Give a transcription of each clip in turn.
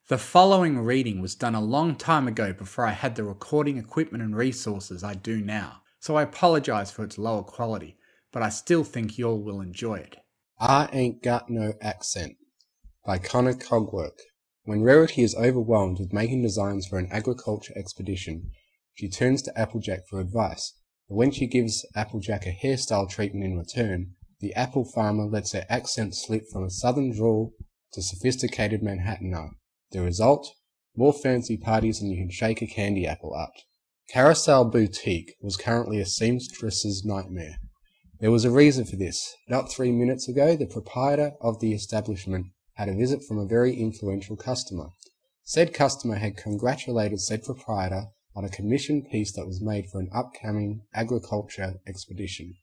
The following reading was done a long time ago before I had the recording equipment and resources I do now, so I apologise for its lower quality, but I still think y'all will enjoy it. I Ain't Got No Ack-cent by Cogwork. When Rarity is overwhelmed with making designs for an agriculture expedition, she turns to Applejack for advice, but when she gives Applejack a hairstyle treatment in return, the apple farmer lets her accent slip from a southern drawl to sophisticated Manehattenite. The result? More fancy parties than you can shake a candy apple at. Carousel Boutique was currently a seamstress's nightmare. There was a reason for this. Not 3 minutes ago, the proprietor of the establishment had a visit from a very influential customer. Said customer had congratulated said proprietor on a commissioned piece that was made for an upcoming agriculture expedition.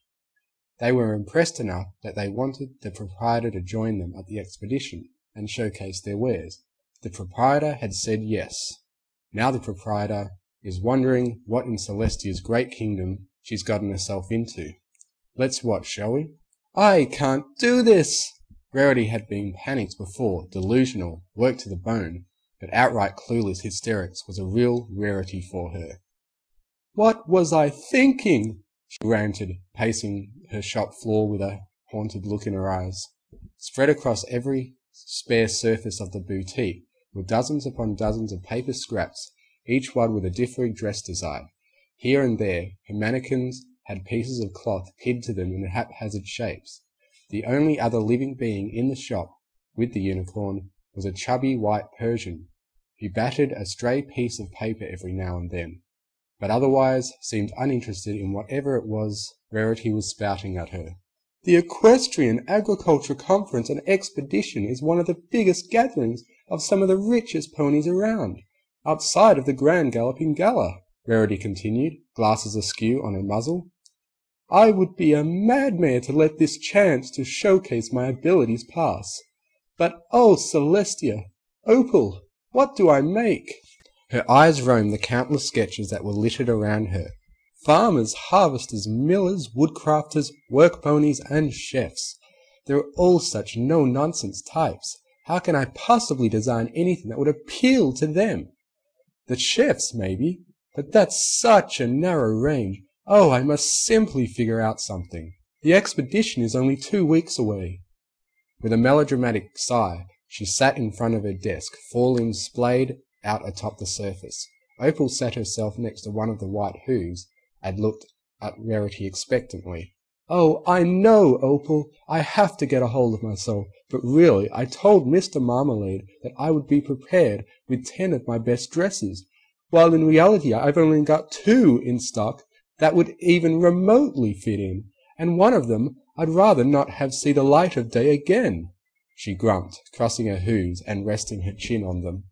They were impressed enough that they wanted the proprietor to join them at the expedition and showcase their wares. The proprietor had said yes. Now the proprietor is wondering what in Celestia's great kingdom she's gotten herself into. Let's watch, shall we? I can't do this! Rarity had been panicked before, delusional, worked to the bone, but outright clueless hysterics was a real rarity for her. What was I thinking? She ranted, pacing her shop floor with a haunted look in her eyes. Spread across every spare surface of the boutique were dozens upon dozens of paper scraps, each one with a differing dress design. Here and there, her mannequins had pieces of cloth pinned to them in haphazard shapes. The only other living being in the shop, with the unicorn, was a chubby white Persian, who battered a stray piece of paper every now and then, but otherwise seemed uninterested in whatever it was Rarity was spouting at her. The Equestrian Agriculture Conference and Expedition is one of the biggest gatherings of some of the richest ponies around, outside of the Grand Galloping Gala, Rarity continued, glasses askew on her muzzle. I would be a madman to let this chance to showcase my abilities pass. But oh, Celestia, Opal, what do I make? Her eyes roamed the countless sketches that were littered around her. Farmers, harvesters, millers, woodcrafters, work ponies, and chefs. They're all such no-nonsense types. How can I possibly design anything that would appeal to them? The chefs, maybe, but that's such a narrow range. Oh, I must simply figure out something. The expedition is only 2 weeks away. With a melodramatic sigh, she sat in front of her desk, 4 limbs splayed out atop the surface. Opal sat herself next to one of the white hooves and looked at Rarity expectantly. Oh, I know, Opal, I have to get a hold of myself, but really, I told Mr. Marmalade that I would be prepared with 10 of my best dresses, while in reality I've only got 2 in stock that would even remotely fit in, and one of them I'd rather not have see the light of day again. She grumped, crossing her hooves and resting her chin on them.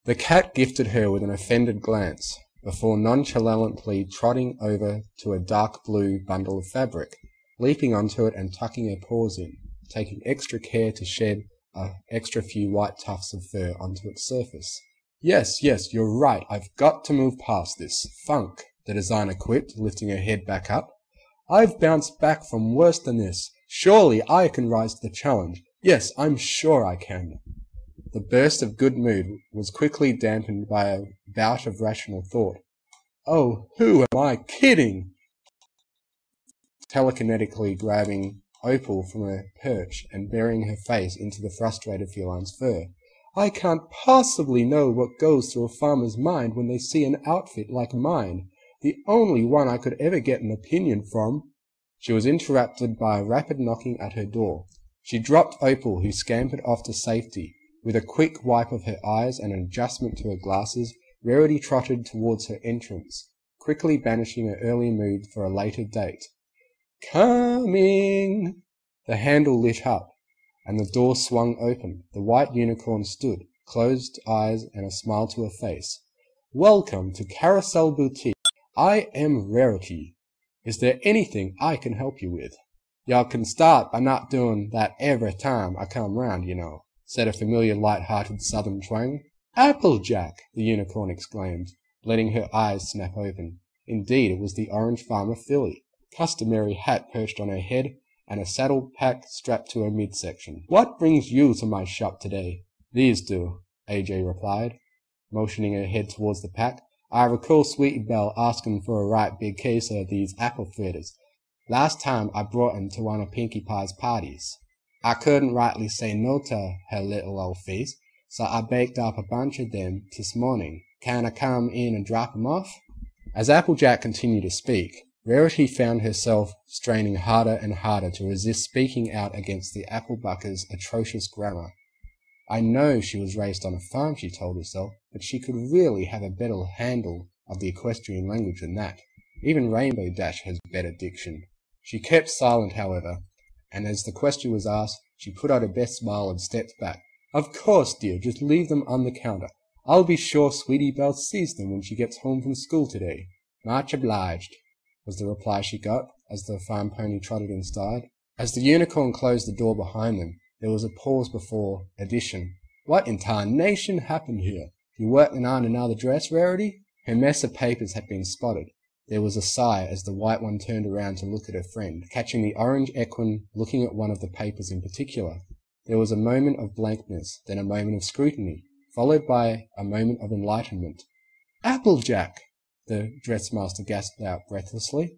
The cat gifted her with an offended glance, before nonchalantly trotting over to a dark blue bundle of fabric, leaping onto it and tucking her paws in, taking extra care to shed an extra few white tufts of fur onto its surface. Yes, you're right, I've got to move past this. Funk, the designer quipped, lifting her head back up. I've bounced back from worse than this. Surely I can rise to the challenge. Yes, I'm sure I can. The burst of good mood was quickly dampened by a bout of rational thought. Oh, who am I kidding? Telekinetically grabbing Opal from her perch and burying her face into the frustrated feline's fur. I can't possibly know what goes through a farmer's mind when they see an outfit like mine, the only one I could ever get an opinion from. She was interrupted by a rapid knocking at her door. She dropped Opal, who scampered off to safety. With a quick wipe of her eyes and an adjustment to her glasses, Rarity trotted towards her entrance, quickly banishing her earlier mood for a later date. Coming! The handle lit up, and the door swung open. The white unicorn stood, closed eyes and a smile to her face. Welcome to Carousel Boutique. I am Rarity. Is there anything I can help you with? Y'all can start by not doing that every time I come round, you know, said a familiar light-hearted southern twang. Applejack! The unicorn exclaimed, letting her eyes snap open. Indeed, it was the orange farmer filly, customary hat perched on her head, and a saddle pack strapped to her midsection. What brings you to my shop today? These do. AJ replied, motioning her head towards the pack. I recall Sweetie Belle asking for a right big case of these apple fritters. Last time I brought 'em to one of Pinkie Pie's parties. I couldn't rightly say no to her little old face, so I baked up a bunch of them this morning. Can I come in and drop 'em off? As Applejack continued to speak, Rarity found herself straining harder and harder to resist speaking out against the Applebucker's atrocious grammar. I know she was raised on a farm, she told herself, but she could really have a better handle of the equestrian language than that. Even Rainbow Dash has better diction. She kept silent, however, and as the question was asked, she put out her best smile and stepped back. Of course, dear, just leave them on the counter. I'll be sure Sweetie Belle sees them when she gets home from school today. Much obliged, was the reply she got as the farm pony trotted inside. As the unicorn closed the door behind them, there was a pause before addition. What in tarnation happened here? You working on another dress, Rarity? Her mess of papers had been spotted. There was a sigh as the white one turned around to look at her friend, catching the orange equine looking at one of the papers in particular. There was a moment of blankness, then a moment of scrutiny, followed by a moment of enlightenment. Applejack! The dressmaster gasped out breathlessly.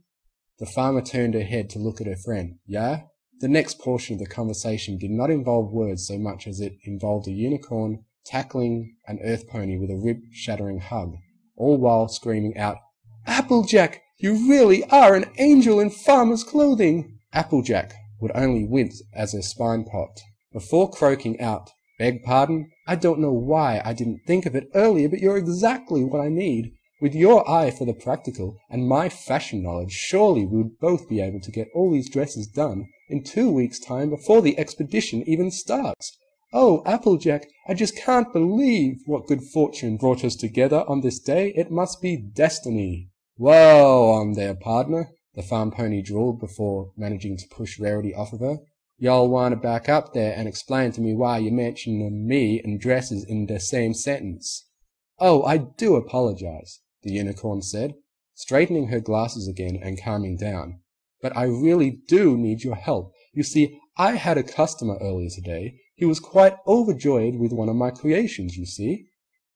The farmer turned her head to look at her friend. Yeah? The next portion of the conversation did not involve words so much as it involved a unicorn tackling an earth pony with a rib-shattering hug, all while screaming out, Applejack, you really are an angel in farmer's clothing! Applejack would only wince as her spine popped. Before croaking out, Beg pardon? I don't know why I didn't think of it earlier, but you're exactly what I need. With your eye for the practical and my fashion knowledge, surely we would both be able to get all these dresses done in 2 weeks' time before the expedition even starts. Oh, Applejack, I just can't believe what good fortune brought us together on this day. It must be destiny. Whoa, on there, partner, the farm pony drawled before managing to push Rarity off of her. Y'all want to back up there and explain to me why you mentioned me and dresses in the same sentence. Oh, I do apologize, the unicorn said, straightening her glasses again and calming down. But I really do need your help. You see, I had a customer earlier today. He was quite overjoyed with one of my creations, you see.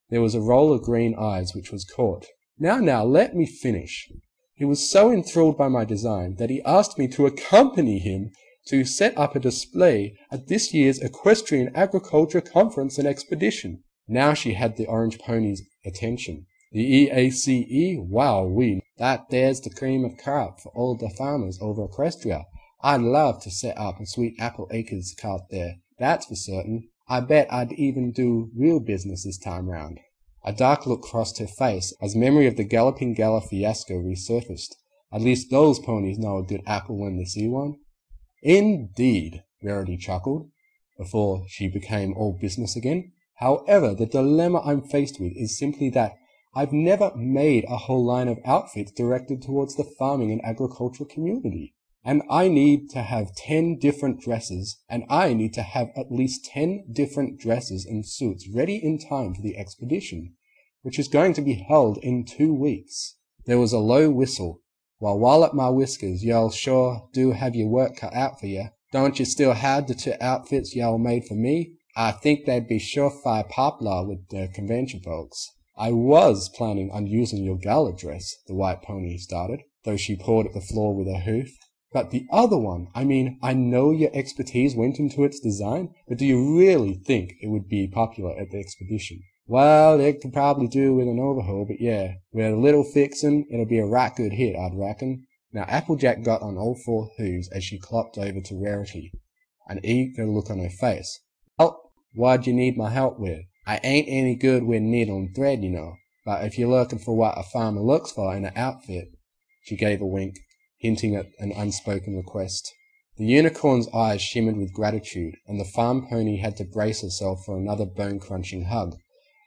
There was a roll of green eyes which was caught. Now, let me finish. He was so enthralled by my design that he asked me to accompany him to set up a display at this year's Equestrian Agriculture Conference and Expedition. Now she had the orange pony's attention. The EACE? Wow-wee. That there's the cream of crop for all the farmers over Equestria. I'd love to set up a sweet apple acres cart there, that's for certain. I bet I'd even do real business this time round. A dark look crossed her face as memory of the Galloping Gala fiasco resurfaced. At least those ponies know a good apple when they see one. Indeed, Rarity chuckled, before she became all business again. However, the dilemma I'm faced with is simply that I've never made a whole line of outfits directed towards the farming and agricultural community. And I need to have 10 different dresses, and I need to have at least 10 different dresses and suits ready in time for the expedition, which is going to be held in 2 weeks. There was a low whistle. While at my whiskers, y'all sure do have your work cut out for you. Don't you still have the 2 outfits y'all made for me? I think they'd be surefire popular with the convention folks. I was planning on using your gala dress, the white pony started, though she pawed at the floor with her hoof. But the other one, I mean, I know your expertise went into its design, but do you really think it would be popular at the expedition? Well, it could probably do with an overhaul, but yeah, with a little fixin', it'll be a right good hit, I'd reckon. Now, Applejack got on all 4 hooves as she clopped over to Rarity, an eager look on her face. Well, what'd you need my help with? I ain't any good with needle and thread, you know, but if you're looking for what a farmer looks for in an outfit, she gave a wink, hinting at an unspoken request. The unicorn's eyes shimmered with gratitude, and the farm pony had to brace herself for another bone-crunching hug.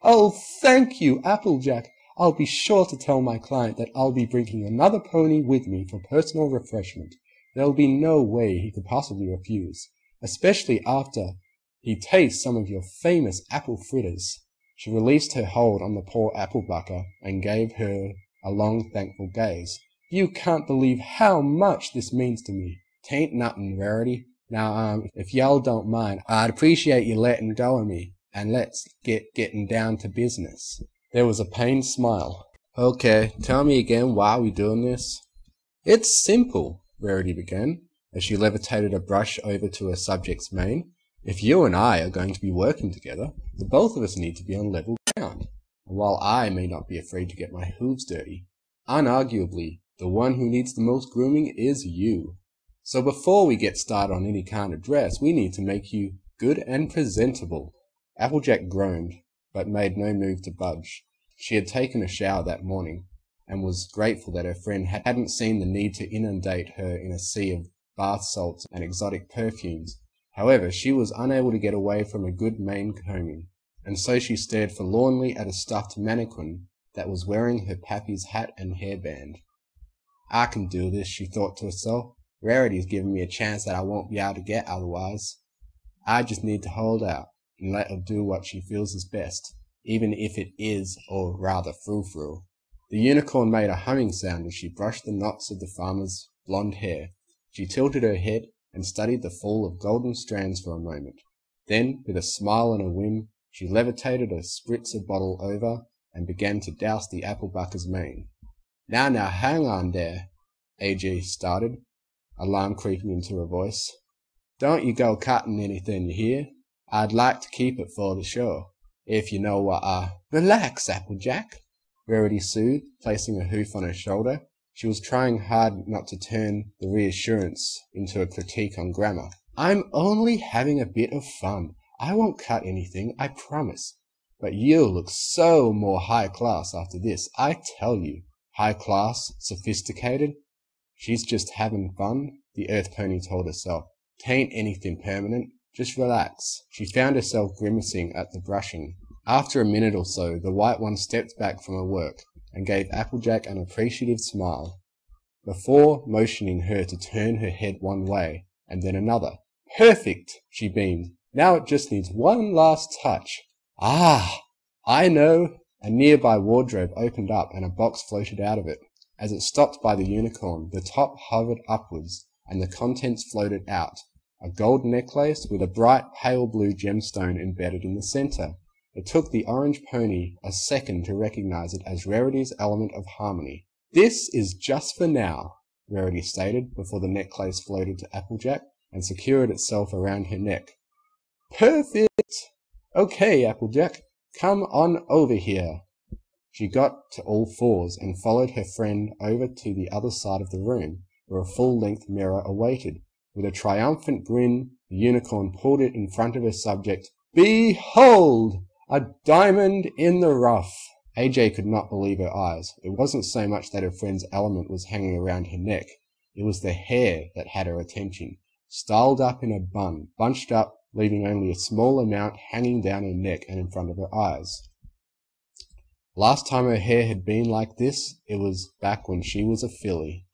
Oh, thank you, Applejack. I'll be sure to tell my client that I'll be bringing another pony with me for personal refreshment. There'll be no way he could possibly refuse, especially after he tastes some of your famous apple fritters. She released her hold on the poor Applebucker and gave her a long, thankful gaze. You can't believe how much this means to me. 'Tain't nothin', Rarity. Now, if y'all don't mind, I'd appreciate you letting go of me. and let's get getting down to business. There was a pained smile. Okay, tell me again why we doing this? It's simple, Rarity began, as she levitated a brush over to her subject's mane. If you and I are going to be working together, the both of us need to be on level ground. And while I may not be afraid to get my hooves dirty, unarguably, the one who needs the most grooming is you. So before we get started on any kind of dress, we need to make you good and presentable. Applejack groaned, but made no move to budge. She had taken a shower that morning, and was grateful that her friend hadn't seen the need to inundate her in a sea of bath salts and exotic perfumes. However, she was unable to get away from a good mane combing, and so she stared forlornly at a stuffed mannequin that was wearing her pappy's hat and hairband. I can do this, she thought to herself. Rarity's giving me a chance that I won't be able to get otherwise. I just need to hold out and let her do what she feels is best, even if it is, or rather, frou-frou. The unicorn made a humming sound as she brushed the knots of the farmer's blonde hair. She tilted her head and studied the fall of golden strands for a moment. Then, with a smile and a whim, she levitated a spritzer bottle over and began to douse the applebucker's mane. Now, hang on there, AJ started, alarm creeping into her voice. Don't you go cutting anything, you hear? I'd like to keep it for the show, if you know what Relax, Applejack, Rarity soothed, placing a hoof on her shoulder. She was trying hard not to turn the reassurance into a critique on grammar. I'm only having a bit of fun. I won't cut anything, I promise. But you'll look so more high class after this, I tell you. High class, sophisticated. She's just having fun, the earth pony told herself. Tain't anything permanent. Just relax. She found herself grimacing at the brushing. After a minute or so, the white one stepped back from her work and gave Applejack an appreciative smile, before motioning her to turn her head one way and then another. Perfect, she beamed. Now it just needs one last touch. Ah, I know. A nearby wardrobe opened up and a box floated out of it. As it stopped by the unicorn, the top hovered upwards and the contents floated out. A gold necklace with a bright pale blue gemstone embedded in the center. It took the orange pony a second to recognize it as Rarity's element of harmony. This is just for now, Rarity stated, before the necklace floated to Applejack and secured itself around her neck. Perfect! Okay, Applejack, come on over here. She got to all fours and followed her friend over to the other side of the room, where a full-length mirror awaited. With a triumphant grin, the unicorn pulled it in front of her subject. Behold! A diamond in the rough! AJ could not believe her eyes. It wasn't so much that her friend's element was hanging around her neck. It was the hair that had her attention. Styled up in a bun, bunched up, leaving only a small amount hanging down her neck and in front of her eyes. Last time her hair had been like this, it was back when she was a filly.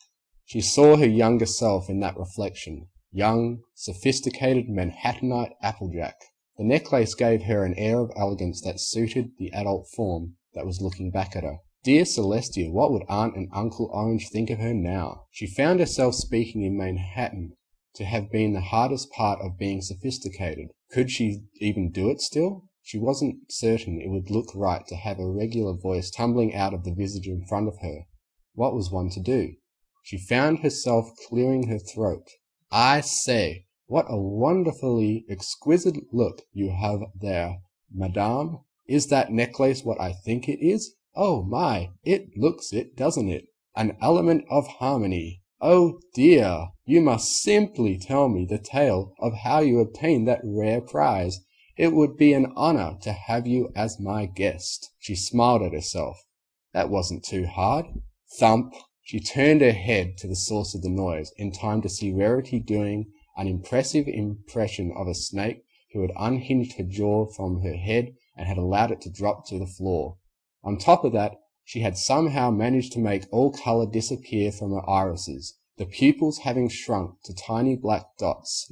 She saw her younger self in that reflection. Young, sophisticated Manehattenite Applejack. The necklace gave her an air of elegance that suited the adult form that was looking back at her. Dear Celestia, what would Aunt and Uncle Orange think of her now? She found herself speaking in Manhattan to have been the hardest part of being sophisticated. Could she even do it still? She wasn't certain it would look right to have a regular voice tumbling out of the visage in front of her. What was one to do? She found herself clearing her throat. I say, what a wonderfully exquisite look you have there, madame. Is that necklace what I think it is? Oh my, it looks it, doesn't it? An element of harmony. Oh dear, you must simply tell me the tale of how you obtained that rare prize. It would be an honor to have you as my guest. She smiled at herself. That wasn't too hard. Thump. She turned her head to the source of the noise, in time to see Rarity doing an impressive impression of a snake who had unhinged her jaw from her head and had allowed it to drop to the floor. On top of that, she had somehow managed to make all color disappear from her irises, the pupils having shrunk to tiny black dots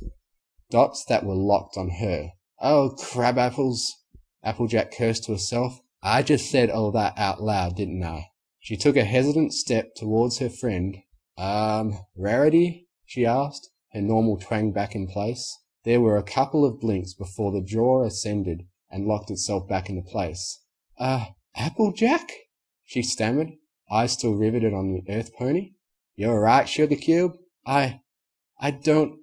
that were locked on her. Oh, crab apples! Applejack cursed to herself. I just said all that out loud, didn't I? She took a hesitant step towards her friend. Rarity? She asked, her normal twang back in place. There were a couple of blinks before the jaw ascended and locked itself back into place. Applejack? She stammered, eyes still riveted on the earth pony. You're right, Sugar Cube. I don't...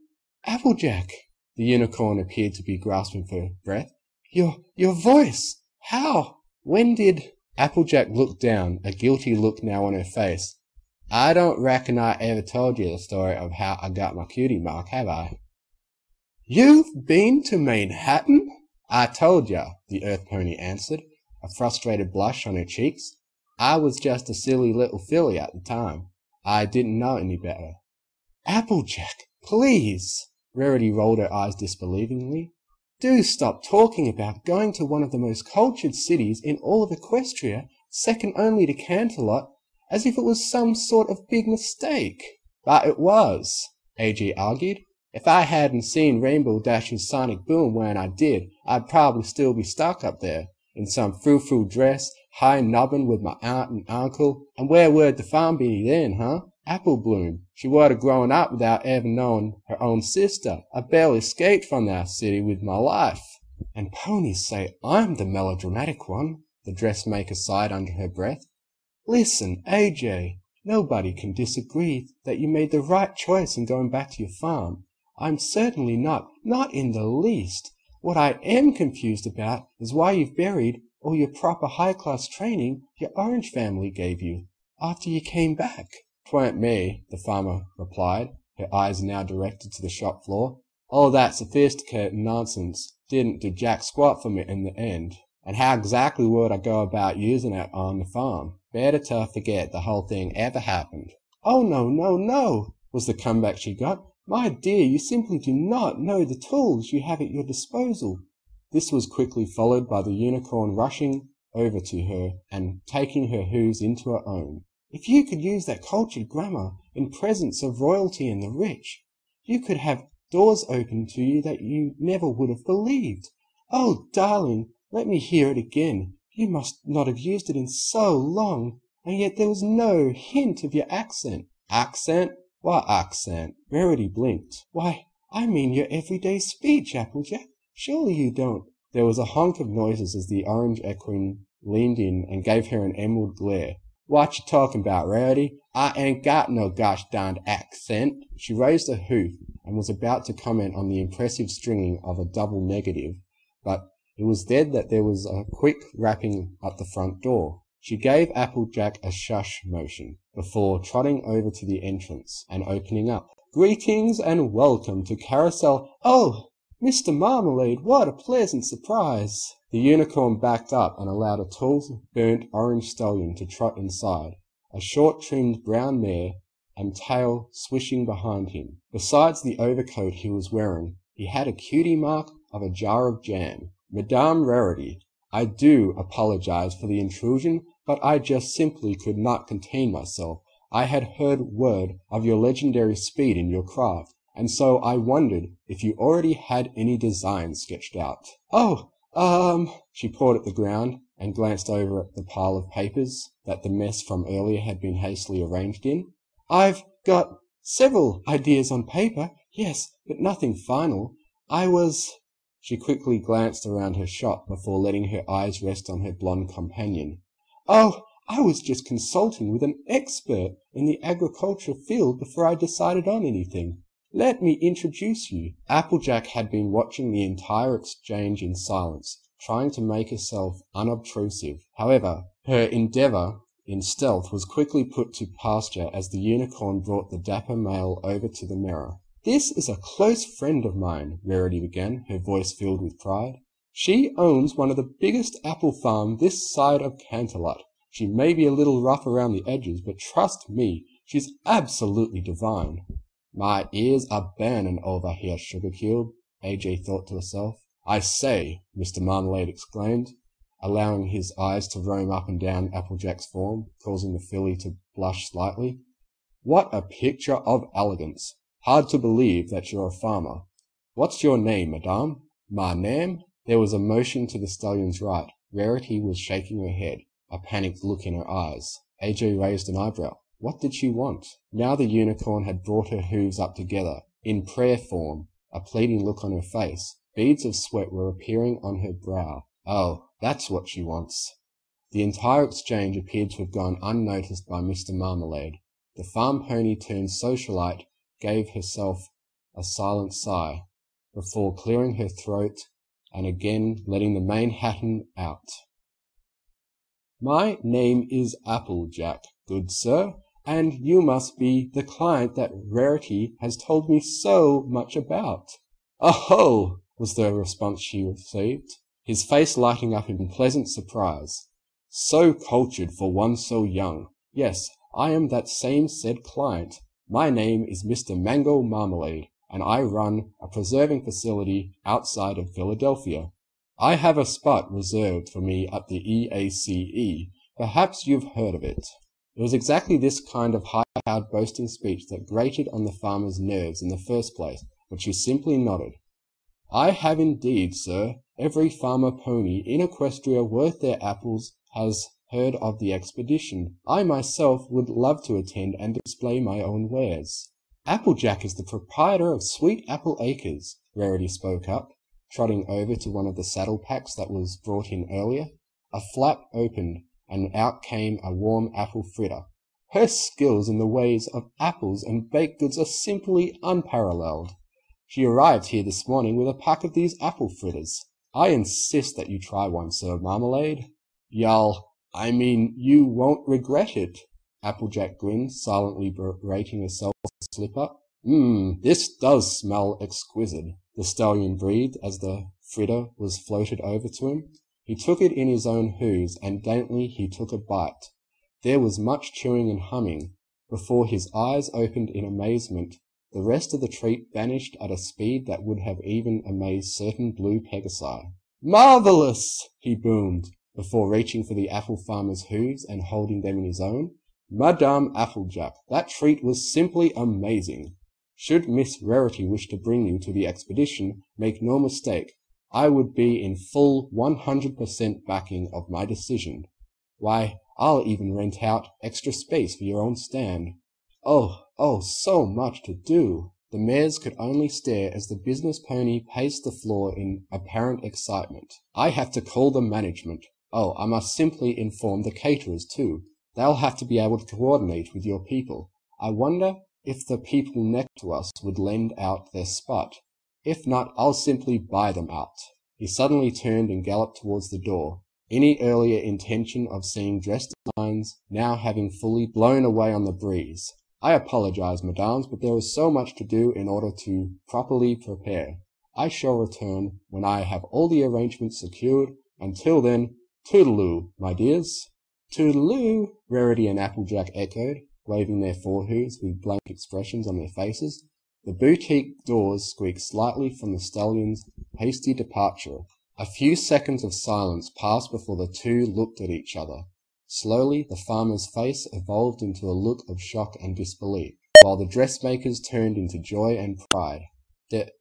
Applejack! The unicorn appeared to be grasping for breath. Your voice! How? When did... Applejack looked down, a guilty look now on her face. I don't reckon I ever told you the story of how I got my cutie mark, have I? You've been to Manhattan? I told ya, the earth pony answered, a frustrated blush on her cheeks. I was just a silly little filly at the time. I didn't know any better. Applejack, please! Rarity rolled her eyes disbelievingly. Do stop talking about going to one of the most cultured cities in all of Equestria, second only to Canterlot, as if it was some sort of big mistake. But it was, AJ argued. If I hadn't seen Rainbow Dash's sonic boom when I did, I'd probably still be stuck up there, in some frou-frou dress, high nobbin with my aunt and uncle, and where would the farm be then, huh? Apple Bloom. She would have grown up without ever knowing her own sister. I barely escaped from that city with my life. And ponies say I'm the melodramatic one, the dressmaker sighed under her breath. Listen, AJ, nobody can disagree that you made the right choice in going back to your farm. I'm certainly not in the least. What I am confused about is why you've buried all your proper high-class training your orange family gave you after you came back. 'Twa'n't me, the farmer replied, her eyes now directed to the shop floor. All that sophisticated nonsense didn't do jack squat for me in the end. And how exactly would I go about using it on the farm? Better to forget the whole thing ever happened. Oh, no, was the comeback she got. My dear, you simply do not know the tools you have at your disposal. This was quickly followed by the unicorn rushing over to her and taking her hooves into her own. If you could use that cultured grammar in presence of royalty and the rich, you could have doors open to you that you never would have believed. Oh, darling, let me hear it again. You must not have used it in so long, and yet there was no hint of your accent. Accent? What accent? Rarity blinked. Why, I mean your everyday speech, Applejack. Surely you don't. There was a honk of noises as the orange equine leaned in and gave her an emerald glare. What you talking about, Rarity? I ain't got no gosh darned accent. She raised a hoof and was about to comment on the impressive stringing of a double negative, but it was then that there was a quick rapping at the front door. She gave Applejack a shush motion before trotting over to the entrance and opening up. Greetings and welcome to Carousel. Oh, Mr. Marmalade, what a pleasant surprise. The unicorn backed up and allowed a tall, burnt orange stallion to trot inside, a short-trimmed brown mare and tail swishing behind him. Besides the overcoat he was wearing, he had a cutie mark of a jar of jam. Madame Rarity, I do apologize for the intrusion, but I just simply could not contain myself. I had heard word of your legendary speed in your craft, and so I wondered if you already had any designs sketched out. Oh, she pawed at the ground and glanced over at the pile of papers that the mess from earlier had been hastily arranged in. I've got several ideas on paper, yes, but nothing final. She quickly glanced around her shop before letting her eyes rest on her blonde companion. Oh, I was just consulting with an expert in the agricultural field before I decided on anything. Let me introduce you. Applejack had been watching the entire exchange in silence, trying to make herself unobtrusive. However, her endeavour in stealth was quickly put to pasture as the unicorn brought the dapper male over to the mirror. This is a close friend of mine, Rarity began, her voice filled with pride. She owns one of the biggest apple farms this side of Canterlot. She may be a little rough around the edges, but trust me, she's absolutely divine. My ears are burning over here, Sugar Cube, AJ thought to herself. I say, Mr. Marmalade exclaimed, allowing his eyes to roam up and down Applejack's form, causing the filly to blush slightly. What a picture of elegance! Hard to believe that you're a farmer. What's your name, madame? My name? There was a motion to the stallion's right. Rarity was shaking her head, a panicked look in her eyes. AJ raised an eyebrow. What did she want? Now the unicorn had brought her hooves up together, in prayer form, a pleading look on her face. Beads of sweat were appearing on her brow. Oh, that's what she wants. The entire exchange appeared to have gone unnoticed by Mr. Marmalade. The farm pony turned socialite gave herself a silent sigh, before clearing her throat and again letting the Manhattan out. My name is Applejack, good sir, and you must be the client that Rarity has told me so much about. Oh, was the response she received, his face lighting up in pleasant surprise. So cultured for one so young. Yes, I am that same said client. My name is Mr. Mango Marmalade, and I run a preserving facility outside of Philadelphia. I have a spot reserved for me at the EACE. Perhaps you've heard of it. It was exactly this kind of high-powered boasting speech that grated on the farmer's nerves in the first place, but she simply nodded. I have indeed, sir. Every farmer pony in Equestria worth their apples has heard of the expedition. I myself would love to attend and display my own wares. Applejack is the proprietor of Sweet Apple Acres, Rarity spoke up, trotting over to one of the saddle packs that was brought in earlier. A flap opened, and out came a warm apple fritter. Her skills in the ways of apples and baked goods are simply unparalleled. She arrived here this morning with a pack of these apple fritters. I insist that you try one, Sir Marmalade. You won't regret it. Applejack grinned, silently rating herself a slip-up. This does smell exquisite, the stallion breathed as the fritter was floated over to him. He took it in his own hooves, and daintily he took a bite. There was much chewing and humming. Before his eyes opened in amazement, the rest of the treat vanished at a speed that would have even amazed certain blue pegasi. Marvelous! He boomed, before reaching for the apple farmer's hooves and holding them in his own. Madame Applejack, that treat was simply amazing. Should Miss Rarity wish to bring you to the expedition, make no mistake, I would be in full 100% backing of my decision. Why, I'll even rent out extra space for your own stand. Oh, so much to do. The mares could only stare as the business pony paced the floor in apparent excitement. I have to call the management. Oh, I must simply inform the caterers too. They'll have to be able to coordinate with your people. I wonder if the people next to us would lend out their spot. If not, I'll simply buy them out. He suddenly turned and galloped towards the door, any earlier intention of seeing dressed designs now having fully blown away on the breeze. I apologize, mesdames, but there is so much to do in order to properly prepare. I shall return when I have all the arrangements secured. Until then, toodaloo, my dears. Toodaloo, Rarity and Applejack echoed, waving their forehooves with blank expressions on their faces. The boutique doors squeaked slightly from the stallion's hasty departure. A few seconds of silence passed before the two looked at each other. Slowly, the farmer's face evolved into a look of shock and disbelief, while the dressmaker's turned into joy and pride. Did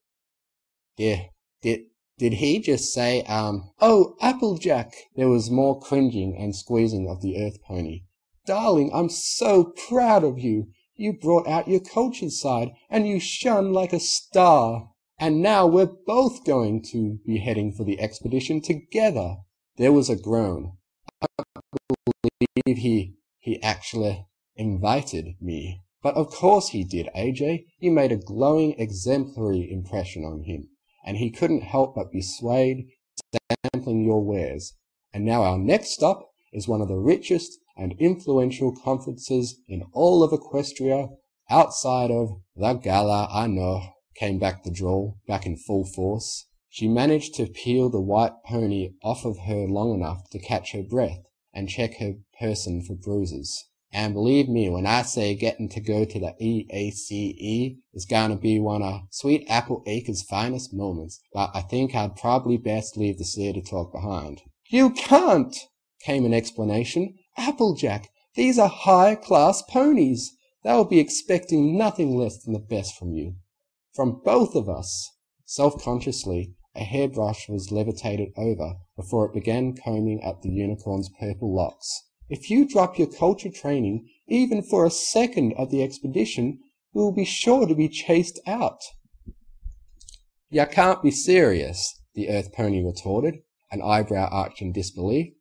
he just say, Oh, Applejack! There was more cringing and squeezing of the earth pony. Darling, I'm so proud of you. You brought out your cultured side, and you shone like a star. And now we're both going to be heading for the expedition together. There was a groan. He actually invited me. But of course he did, AJ. You made a glowing, exemplary impression on him, and he couldn't help but be swayed, sampling your wares. And now our next stop is one of the richest and influential conferences in all of Equestria, outside of the gala, I know, came back the drawl, back in full force. She managed to peel the white pony off of her long enough to catch her breath and check her person for bruises. And believe me when I say getting to go to the EACE is going to be one of Sweet Apple Acres' finest moments, but I think I'd probably best leave the silly talk behind. You can't, came an explanation. Applejack, these are high-class ponies. They'll be expecting nothing less than the best from you. From both of us. Self-consciously, a hairbrush was levitated over before it began combing at the unicorn's purple locks. If you drop your culture training, even for a second at the expedition, we will be sure to be chased out. You can't be serious, the earth pony retorted. an eyebrow arched in disbelief.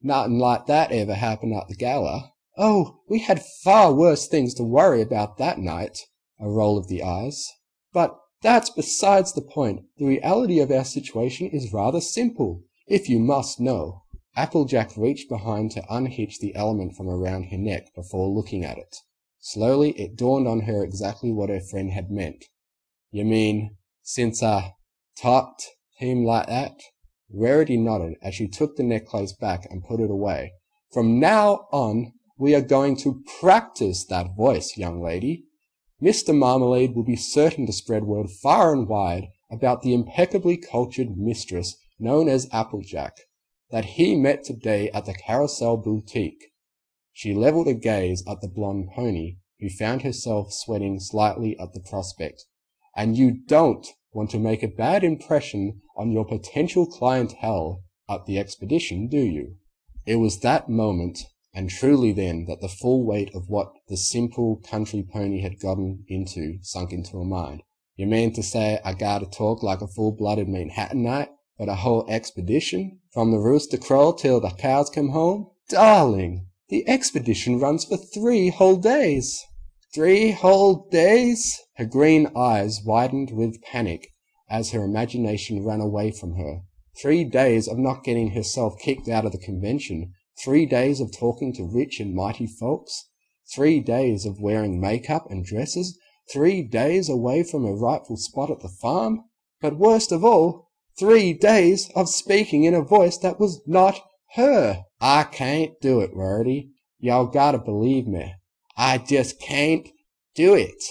Nothing like that ever happened at the gala. Oh, we had far worse things to worry about that night. A roll of the eyes. But that's besides the point. The reality of our situation is rather simple, if you must know. Applejack reached behind to unhitch the element from around her neck before looking at it. Slowly it dawned on her exactly what her friend had meant. You mean, since I talked to him like that? Rarity nodded as she took the necklace back and put it away. From now on, we are going to practice that voice, young lady. Mr. Marmalade will be certain to spread word far and wide about the impeccably cultured mistress known as Applejack, that he met today at the Carousel Boutique. She levelled a gaze at the blonde pony, who found herself sweating slightly at the prospect. And you don't want to make a bad impression on your potential clientele at the expedition, do you? It was that moment, and truly then, that the full weight of what the simple country pony had gotten into sunk into her mind. You mean to say I gotta talk like a full-blooded Manehattenite for the whole expedition? From the rooster crow till the cows come home? Darling, the expedition runs for 3 whole days. 3 whole days? Her green eyes widened with panic as her imagination ran away from her. 3 days of not getting herself kicked out of the convention. 3 days of talking to rich and mighty folks. 3 days of wearing makeup and dresses. 3 days away from her rightful spot at the farm. But worst of all, 3 days of speaking in a voice that was not her. I can't do it, Rarity. Y'all gotta believe me. I just can't do it.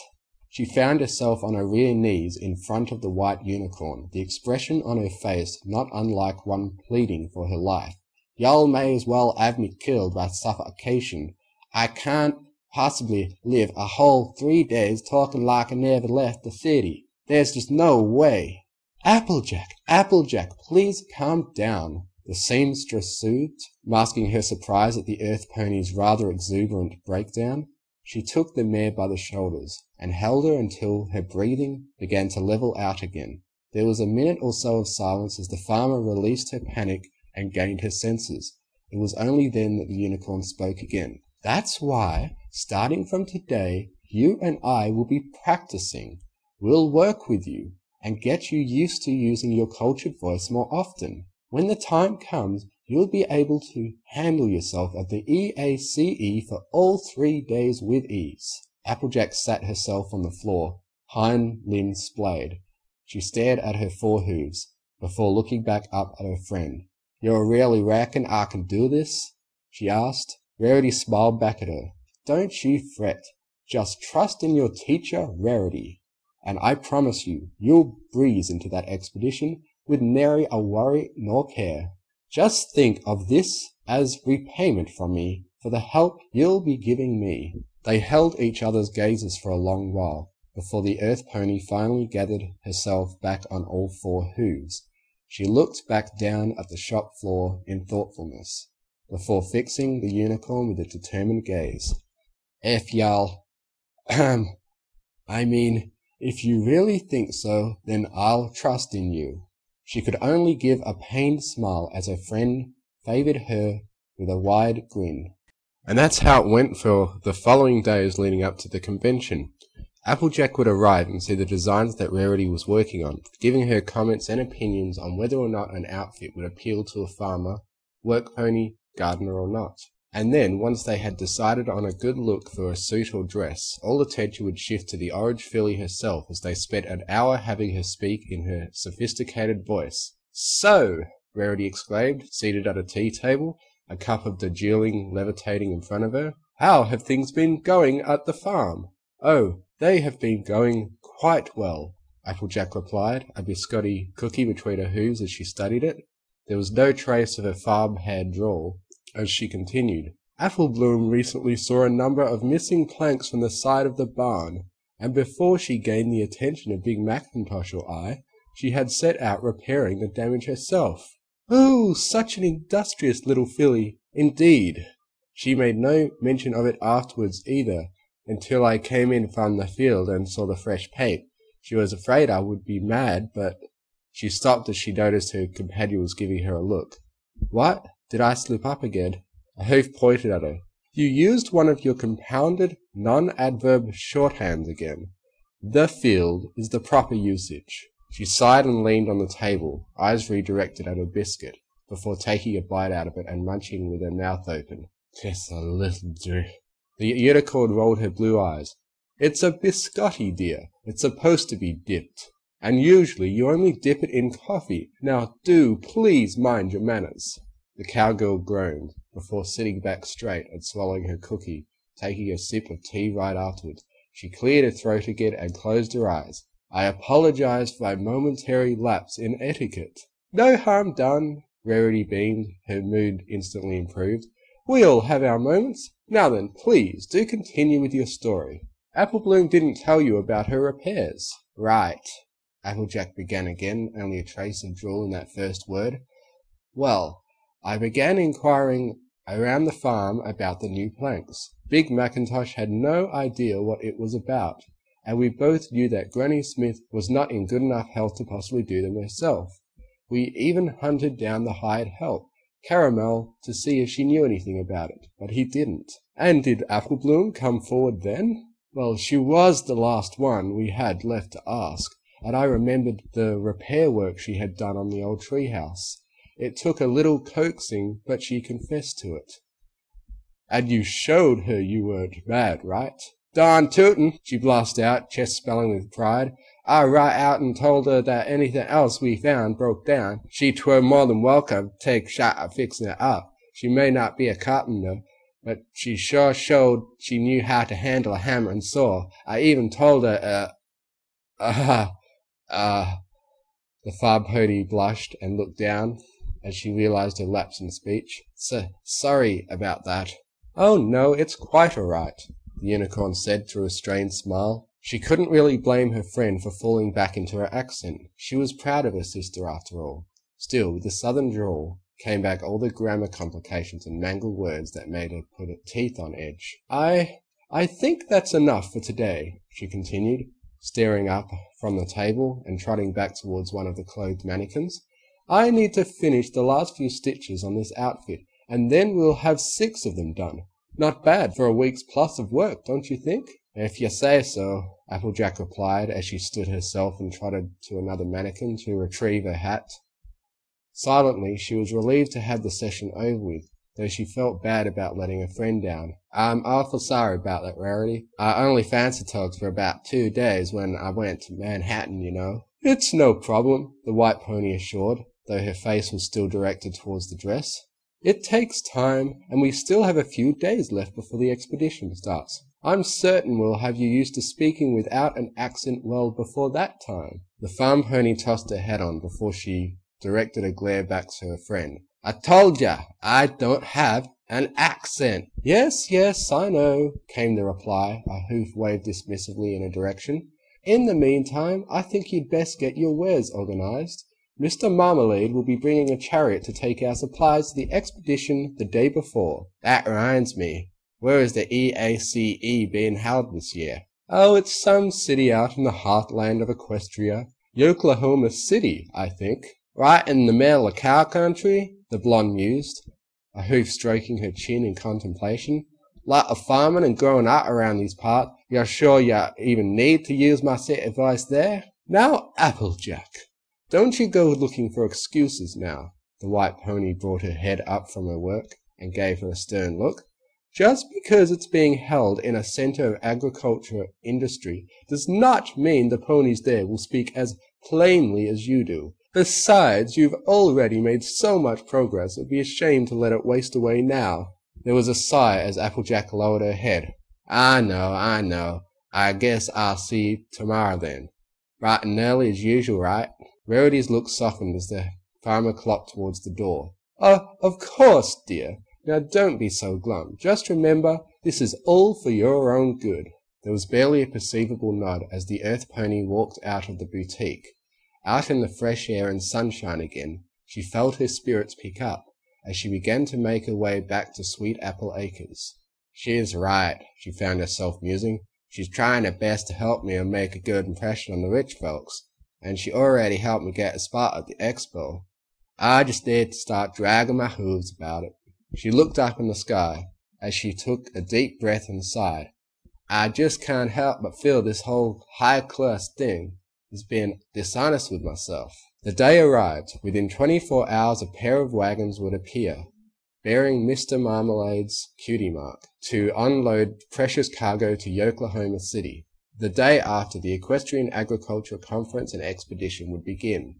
She found herself on her rear knees in front of the white unicorn, the expression on her face not unlike one pleading for her life. Y'all may as well have me killed by suffocation. I can't possibly live a whole 3 days talking like I never left the city. There's just no way. Applejack, please calm down, the seamstress soothed, masking her surprise at the earth pony's rather exuberant breakdown. She took the mare by the shoulders and held her until her breathing began to level out again. There was a minute or so of silence as the farmer released her panic and gained her senses. It was only then that the unicorn spoke again. That's why, starting from today, you and I will be practicing. We'll work with you and get you used to using your cultured voice more often. When the time comes, you'll be able to handle yourself at the EACE for all 3 days with ease. Applejack sat herself on the floor, hind limbs splayed. She stared at her 4 hooves, before looking back up at her friend. You really reckon I can do this? She asked. Rarity smiled back at her. Don't you fret. Just trust in your teacher, Rarity. And I promise you, you'll breeze into that expedition with nary a worry nor care. Just think of this as repayment from me for the help you'll be giving me. They held each other's gazes for a long while, before the earth pony finally gathered herself back on all 4 hooves. She looked back down at the shop floor in thoughtfulness, before fixing the unicorn with a determined gaze. If y'all, if you really think so, then I'll trust in you. She could only give a pained smile as her friend favoured her with a wide grin. And that's how it went for the following days leading up to the convention. Applejack would arrive and see the designs that Rarity was working on, giving her comments and opinions on whether or not an outfit would appeal to a farmer, work pony, gardener or not. And then, once they had decided on a good look for a suit or dress, all attention would shift to the orange filly herself as they spent an hour having her speak in her sophisticated voice. So, Rarity exclaimed, seated at a tea table, a cup of Darjeeling levitating in front of her. How have things been going at the farm? Oh, they have been going quite well, Applejack replied, a biscotti cookie between her hooves as she studied it. There was no trace of her farm-hand drawl, as she continued. Applebloom recently saw a number of missing planks from the side of the barn, and before she gained the attention of Big Macintosh or I, she had set out repairing the damage herself. Oh, such an industrious little filly, indeed. She made no mention of it afterwards either, until I came in from the field and saw the fresh paint. She was afraid I would be mad, but She stopped as she noticed her companion was giving her a look. What? Did I slip up again? A hoof pointed at her. You used one of your compounded, non-adverb shorthands again. The field is the proper usage. She sighed and leaned on the table, eyes redirected at her biscuit, before taking a bite out of it and munching with her mouth open. Just a little drip. The unicorn rolled her blue eyes. It's a biscotti, dear. It's supposed to be dipped. And usually you only dip it in coffee. Now do please mind your manners. The cowgirl groaned, before sitting back straight and swallowing her cookie, taking a sip of tea right afterwards. She cleared her throat again and closed her eyes. I apologize for my momentary lapse in etiquette. No harm done. Rarity beamed, her mood instantly improved. We all have our moments. Now then, please, do continue with your story. Applebloom didn't tell you about her repairs. Right. Applejack began again, only a trace of drawl in that first word. Well, I began inquiring around the farm about the new planks. Big Macintosh had no idea what it was about, and we both knew that Granny Smith was not in good enough health to possibly do them herself. We even hunted down the hired help, Caramel, to see if she knew anything about it, but he didn't. And did Applebloom come forward then? Well, she was the last one we had left to ask, and I remembered the repair work she had done on the old treehouse. It took a little coaxing, but she confessed to it. And you showed her you weren't mad, right? Darn tootin', she blasted out, chest swelling with pride. I right out and told her that anything else we found broke down, she were more than welcome to take a shot at fixing it up. She may not be a carpenter, but she sure showed she knew how to handle a hammer and saw. I even told her, The farm pony blushed and looked down as she realized her lapse in speech. Sorry about that. Oh no, it's quite all right, the unicorn said through a strained smile. She couldn't really blame her friend for falling back into her accent. She was proud of her sister after all. Still, with the southern drawl, came back all the grammar complications and mangled words that made her put her teeth on edge. I think that's enough for today, she continued, staring up from the table and trotting back towards one of the clothed mannequins. I need to finish the last few stitches on this outfit, and then we'll have 6 of them done. Not bad for a week's plus of work, don't you think? If you say so, Applejack replied as she stood herself and trotted to another mannequin to retrieve her hat. Silently, she was relieved to have the session over with, though she felt bad about letting her friend down. I'm awful sorry about that, Rarity. I only fancy talked for about 2 days when I went to Manhattan, you know. It's no problem, the white pony assured, though her face was still directed towards the dress. It takes time, and we still have a few days left before the expedition starts. I'm certain we'll have you used to speaking without an accent well before that time. The farm pony tossed her head on before she directed a glare back to her friend. I told ya, I don't have an accent. Yes, I know, came the reply. A hoof waved dismissively in a direction. In the meantime, I think you'd best get your wares organized. Mr. Marmalade will be bringing a chariot to take our supplies to the expedition the day before. That reminds me, where is the EACE being held this year? Oh, it's some city out in the heartland of Equestria. Yoklahoma City, I think. Right in the middle of cow country, the blonde mused, a hoof stroking her chin in contemplation. Lot of farming and growing up around these parts. You're sure you even need to use my set of advice there? Now, Applejack, don't you go looking for excuses now. The white pony brought her head up from her work and gave her a stern look. Just because it's being held in a center of agriculture industry does not mean the ponies there will speak as plainly as you do. Besides, you've already made so much progress, it'd be a shame to let it waste away now. There was a sigh as Applejack lowered her head. I know. I guess I'll see you tomorrow then. Bright and early as usual, right? Rarity's look softened as the farmer clocked towards the door. Oh, of course, dear. Now don't be so glum. Just remember, this is all for your own good. There was barely a perceivable nod as the earth pony walked out of the boutique. Out in the fresh air and sunshine again, she felt her spirits pick up as she began to make her way back to Sweet Apple Acres. She's right, she found herself musing. She's trying her best to help me and make a good impression on the rich folks. and she already helped me get a spot at the expo. I just need to start dragging my hooves about it. She looked up in the sky as she took a deep breath and sighed. I just can't help but feel this whole high-class thing has been dishonest with myself. The day arrived. Within 24 hours a pair of wagons would appear, bearing Mr. Marmalade's cutie mark, to unload precious cargo to Yoklahoma City. The day after, the Equestrian Agriculture Conference and Expedition would begin.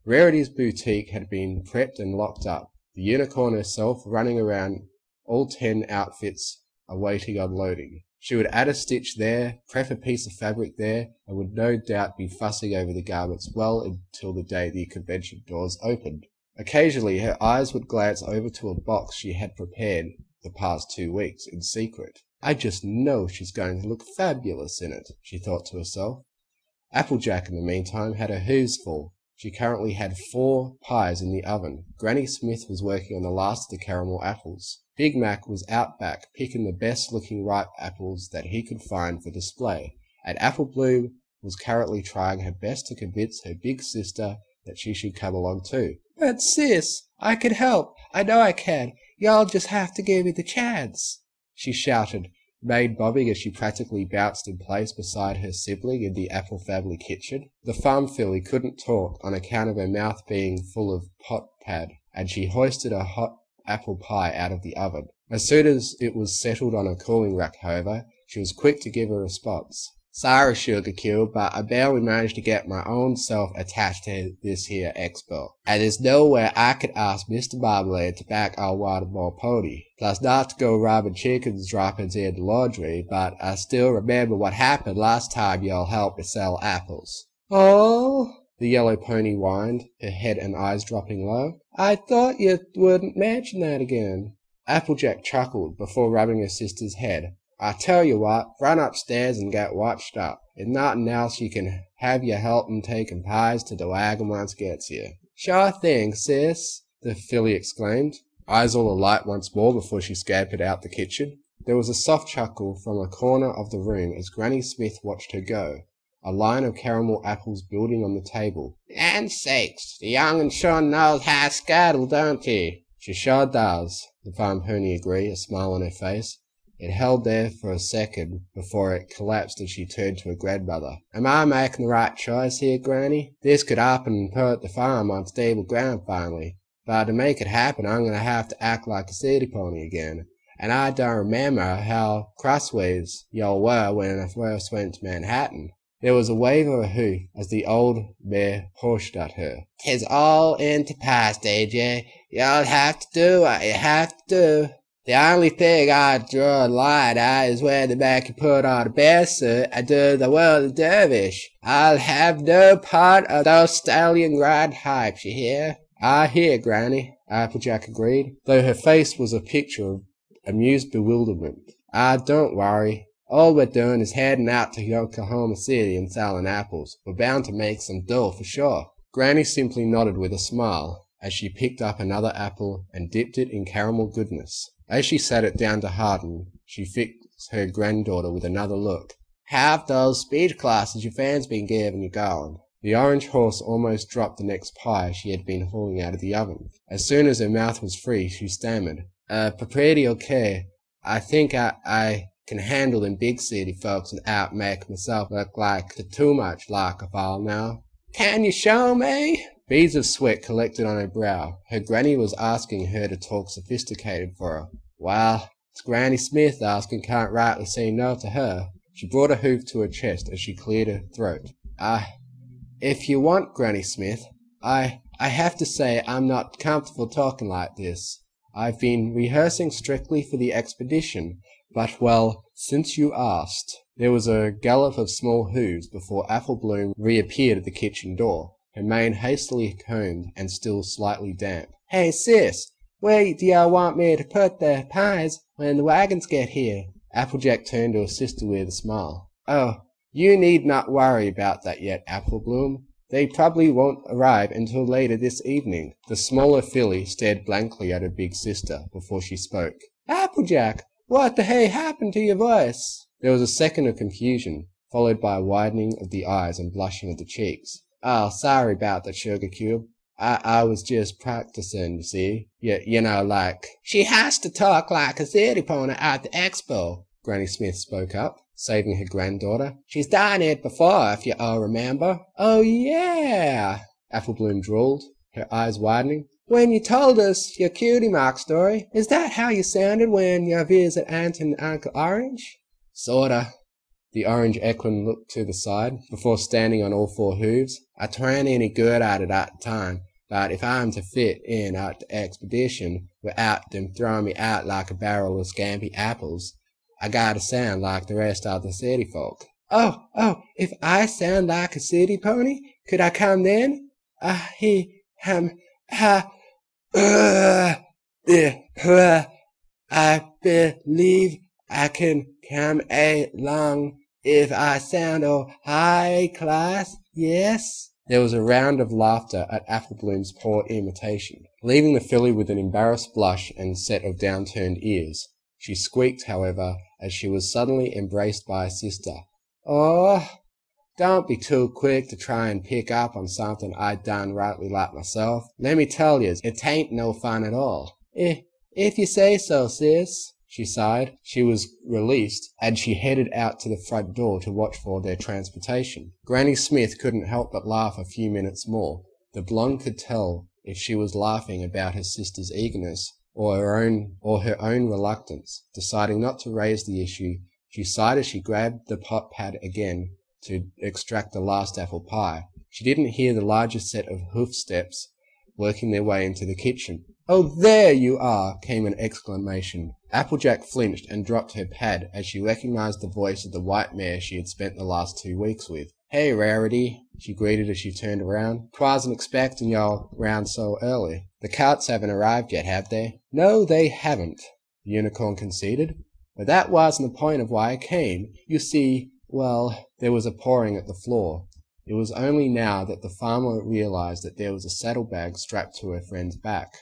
Rarity's boutique had been prepped and locked up, the unicorn herself running around all 10 outfits awaiting unloading. She would add a stitch there, prep a piece of fabric there, and would no doubt be fussing over the garments well until the day the convention doors opened. Occasionally her eyes would glance over to a box she had prepared the past 2 weeks in secret. I just know she's going to look fabulous in it, she thought to herself. Applejack, in the meantime, had her hooves full. She currently had 4 pies in the oven. Granny Smith was working on the last of the caramel apples. Big Mac was out back, picking the best-looking ripe apples that he could find for display, and Apple Bloom was currently trying her best to convince her big sister that she should come along too. "But sis, I can help. I know I can. Y'all just have to give me the chance," she shouted, maid bobbing as she practically bounced in place beside her sibling in the Apple family kitchen. The farm filly couldn't talk on account of her mouth being full of pot pad, and she hoisted a hot apple pie out of the oven. As soon as it was settled on a cooling rack, however, she was quick to give a response. "Sorry, Sugar Cube, but I barely managed to get my own self attached to this here expo, and there's nowhere I could ask Mr. Marmalade to back our waterboard pony. Plus, not to go robbing chickens droppings in the laundry, but I still remember what happened last time y'all helped me sell apples." "Oh," the yellow pony whined, her head and eyes dropping low. "I thought you wouldn't mention that again." Applejack chuckled before rubbing her sister's head. "I tell you what, run upstairs and get watched up. If nothing else, you can have your helping taking pies to the wagon once it gets here." "Sure thing, sis," the filly exclaimed, eyes all alight once more before she scampered out the kitchen. There was a soft chuckle from a corner of the room as Granny Smith watched her go, a line of caramel apples building on the table. "And sakes, the young'un sure knows how to scuttle, don't he?" "She sure does," the farm pony agreed, a smile on her face. It held there for a second before it collapsed as she turned to her grandmother. "Am I making the right choice here, Granny? This could happen and put the farm on stable ground finally. But to make it happen, I'm going to have to act like a city pony again. And I don't remember how crossways y'all were when I first went to Manhattan." There was a wave of a hoof as the old mare pushed at her. "'Tis all in the past, AJ. Y'all have to do what you have to do. The only thing I draw a line at is when they make you put on a bear suit and do the whirly dervish. I'll have no part of those stallion grind hypes, you hear?" "I hear, Granny," Applejack agreed, though her face was a picture of amused bewilderment. Don't worry. All we're doing is heading out to Yoklahoma City and selling apples. We're bound to make some dough for sure." Granny simply nodded with a smile as she picked up another apple and dipped it in caramel goodness. As she sat it down to harden, she fixed her granddaughter with another look. "How've those speech classes your fans been giving you going?" The orange horse almost dropped the next pie she had been hauling out of the oven. As soon as her mouth was free, she stammered, Pretty okay. I think I can handle them big city folks without making myself look like too much like a fall now." "Can you show me?" Beads of sweat collected on her brow. Her granny was asking her to talk sophisticated for her. Well, it's Granny Smith asking, can't rightly say no to her. She brought a hoof to her chest as she cleared her throat. If you want, Granny Smith, I have to say I'm not comfortable talking like this. I've been rehearsing strictly for the expedition, but, well, since you asked." There was a gallop of small hooves before Apple Bloom reappeared at the kitchen door, her mane hastily combed and still slightly damp. "Hey, sis, where do y'all want me to put the pies when the wagons get here?" Applejack turned to her sister with a smile. "Oh, you need not worry about that yet, Apple Bloom. They probably won't arrive until later this evening." The smaller filly stared blankly at her big sister before she spoke. "Applejack, what the hey happened to your voice?" There was a second of confusion, followed by a widening of the eyes and blushing of the cheeks. Oh, sorry about the sugar cube. I was just practicing, see? You know, like... She has to talk like a city pony at the expo, Granny Smith spoke up, saving her granddaughter. She's done it before, if you all remember. Oh, yeah, Applebloom drawled, her eyes widening. When you told us your cutie mark story, is that how you sounded when you visit Aunt and Uncle Orange? Sorta. The orange equine looked to the side, before standing on all four hooves. I tweren't any good at it at the time, but if I'm to fit in at the expedition without them throwing me out like a barrel of scampi apples, I gotta sound like the rest of the city folk. Oh, if I sound like a city pony, could I come then? I believe I can come along if I sound all high class, yes? There was a round of laughter at Applebloom's poor imitation, leaving the filly with an embarrassed blush and set of downturned ears. She squeaked, however, as she was suddenly embraced by her sister. Oh, don't be too quick to try and pick up on something I done rightly like myself. Let me tell yez, it ain't no fun at all. If you say so, sis, she sighed. She was released, and she headed out to the front door to watch for their transportation. Granny Smith couldn't help but laugh a few minutes more. The blonde could tell if she was laughing about her sister's eagerness or her own reluctance. Deciding not to raise the issue, she sighed as she grabbed the pot pad again to extract the last apple pie. She didn't hear the largest set of hoof steps working their way into the kitchen. "Oh, there you are!" came an exclamation. Applejack flinched and dropped her pad as she recognized the voice of the white mare she had spent the last 2 weeks with. "Hey, Rarity," she greeted as she turned around. "'Twasn't expecting y'all round so early. The carts haven't arrived yet, have they?" "No, they haven't," the unicorn conceded. "But that wasn't the point of why I came. You see, well," there was a pawing at the floor. It was only now that the farmer realized that there was a saddlebag strapped to her friend's back.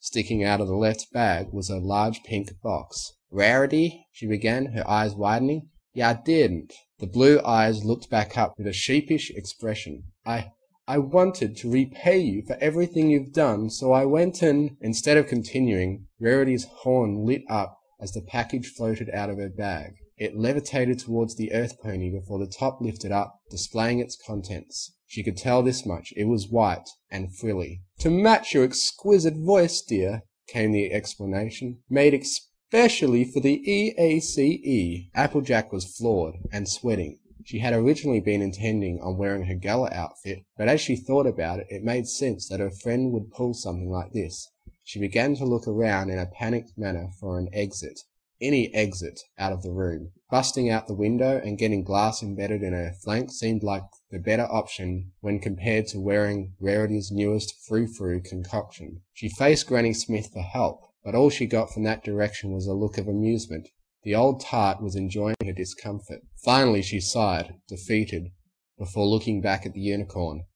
Sticking out of the left bag was a large pink box. "Rarity," she began, her eyes widening. "Ya didn't." The blue eyes looked back up with a sheepish expression. I wanted to repay you for everything you've done, so I went and..." Instead of continuing, Rarity's horn lit up as the package floated out of her bag. It levitated towards the earth pony before the top lifted up, displaying its contents. She could tell this much: it was white and frilly. "To match your exquisite voice, dear," came the explanation. "Made especially for the EACE." Applejack was floored and sweating. She had originally been intending on wearing her gala outfit, but as she thought about it, it made sense that her friend would pull something like this. She began to look around in a panicked manner for an exit. Any exit out of the room. Busting out the window and getting glass embedded in her flank seemed like the better option when compared to wearing Rarity's newest frou-frou concoction. She faced Granny Smith for help, but all she got from that direction was a look of amusement. The old tart was enjoying her discomfort. Finally she sighed, defeated, before looking back at the unicorn.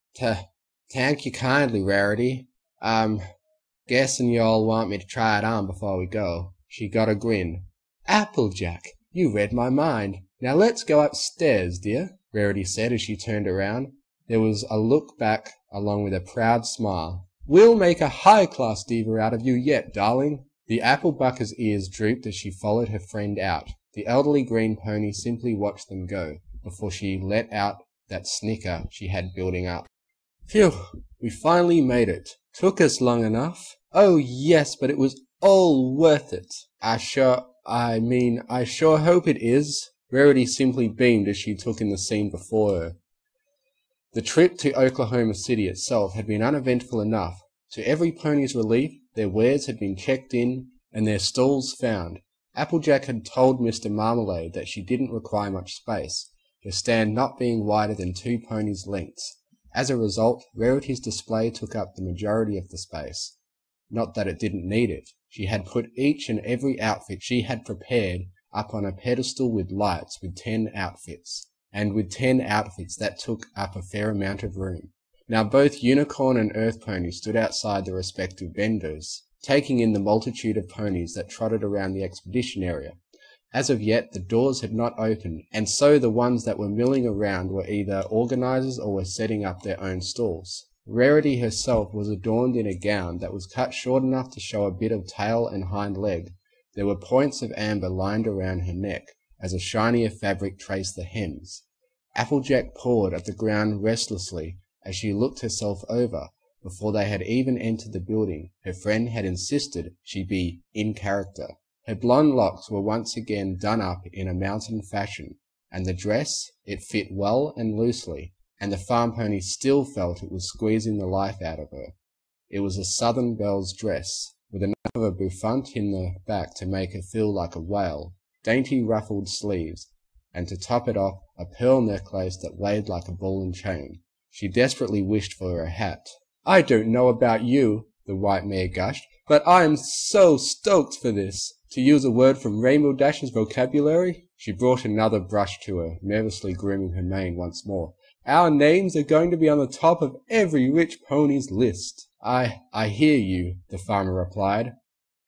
"Thank you kindly, Rarity. Guessing y'all want me to try it on before we go." She got a grin. "Applejack, you read my mind. Now let's go upstairs, dear," Rarity said as she turned around. There was a look back along with a proud smile. "We'll make a high-class diva out of you yet, darling." The apple bucker's ears drooped as she followed her friend out. The elderly green pony simply watched them go, before she let out that snicker she had building up. "Phew, we finally made it. Took us long enough." "Oh yes, but it was all worth it." I sure hope it is." Rarity simply beamed as she took in the scene before her. The trip to Oklahoma City itself had been uneventful enough. To every pony's relief, their wares had been checked in and their stalls found. Applejack had told Mr. Marmalade that she didn't require much space, her stand not being wider than 2 ponies' lengths. As a result, Rarity's display took up the majority of the space. Not that it didn't need it. She had put each and every outfit she had prepared up on a pedestal with lights with 10 outfits. And with 10 outfits that took up a fair amount of room. Now both Unicorn and Earth Pony stood outside the respective vendors, taking in the multitude of ponies that trotted around the expedition area. As of yet, the doors had not opened, and so the ones that were milling around were either organizers or were setting up their own stalls. Rarity herself was adorned in a gown that was cut short enough to show a bit of tail and hind leg. There were points of amber lined around her neck, as a shinier fabric traced the hems. Applejack pawed at the ground restlessly as she looked herself over. Before they had even entered the building, her friend had insisted she be in character. Her blonde locks were once again done up in a mountain fashion, and the dress, it fit well and loosely, and the farm pony still felt it was squeezing the life out of her. It was a Southern belle's dress, with enough of a bouffant in the back to make her feel like a whale, dainty ruffled sleeves, and to top it off, a pearl necklace that weighed like a ball and chain. She desperately wished for her hat. "I don't know about you," the white mare gushed, "but I am so stoked for this. To use a word from Rainbow Dash's vocabulary." She brought another brush to her, nervously grooming her mane once more. "Our names are going to be on the top of every rich pony's list." I hear you," the farmer replied,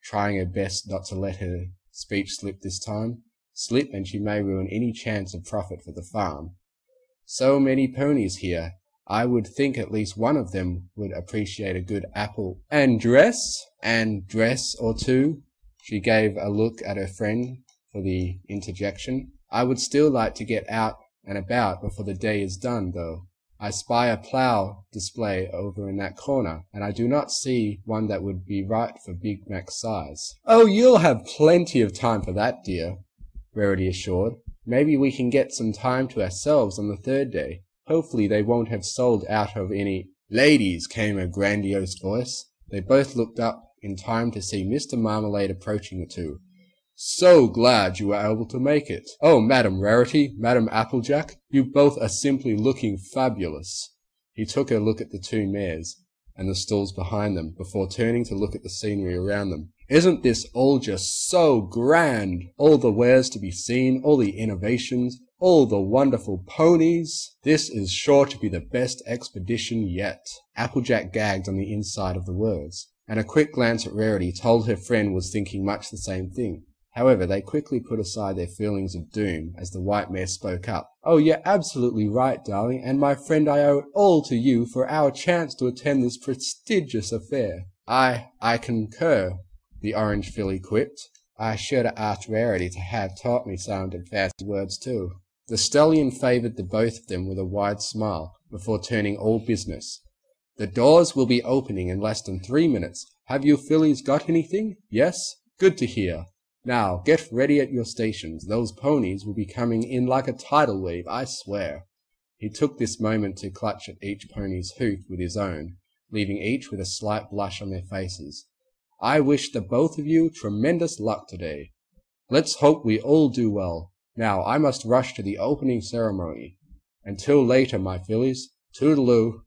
trying her best not to let her speech slip this time. Slip, and she may ruin any chance of profit for the farm. "So many ponies here. I would think at least one of them would appreciate a good apple and dress or two." She gave a look at her friend for the interjection. "I would still like to get out and about before the day is done, though. I spy a plough display over in that corner, and I do not see one that would be right for Big Mac's size." "Oh, you'll have plenty of time for that, dear," Rarity assured. "Maybe we can get some time to ourselves on the third day. Hopefully they won't have sold out of any—" "Ladies," came a grandiose voice. They both looked up in time to see Mr. Marmalade approaching the two. "So glad you were able to make it. Oh, Madam Rarity, Madam Applejack, you both are simply looking fabulous." He took a look at the two mares and the stalls behind them before turning to look at the scenery around them. "Isn't this all just so grand? All the wares to be seen, all the innovations, all the wonderful ponies. This is sure to be the best expedition yet." Applejack gagged on the inside of the words, and a quick glance at Rarity told her friend was thinking much the same thing. However, they quickly put aside their feelings of doom as the white mare spoke up. "Oh, you're absolutely right, darling, and my friend, I owe it all to you for our chance to attend this prestigious affair." I concur," the orange filly quipped. "I should have asked Rarity to have taught me some fancy words too." The stallion favoured the both of them with a wide smile before turning all business. "The doors will be opening in less than 3 minutes. Have you fillies got anything? Yes? Good to hear. Now, get ready at your stations. Those ponies will be coming in like a tidal wave, I swear." He took this moment to clutch at each pony's hoof with his own, leaving each with a slight blush on their faces. "I wish the both of you tremendous luck today. Let's hope we all do well. Now, I must rush to the opening ceremony. Until later, my fillies. Toodaloo."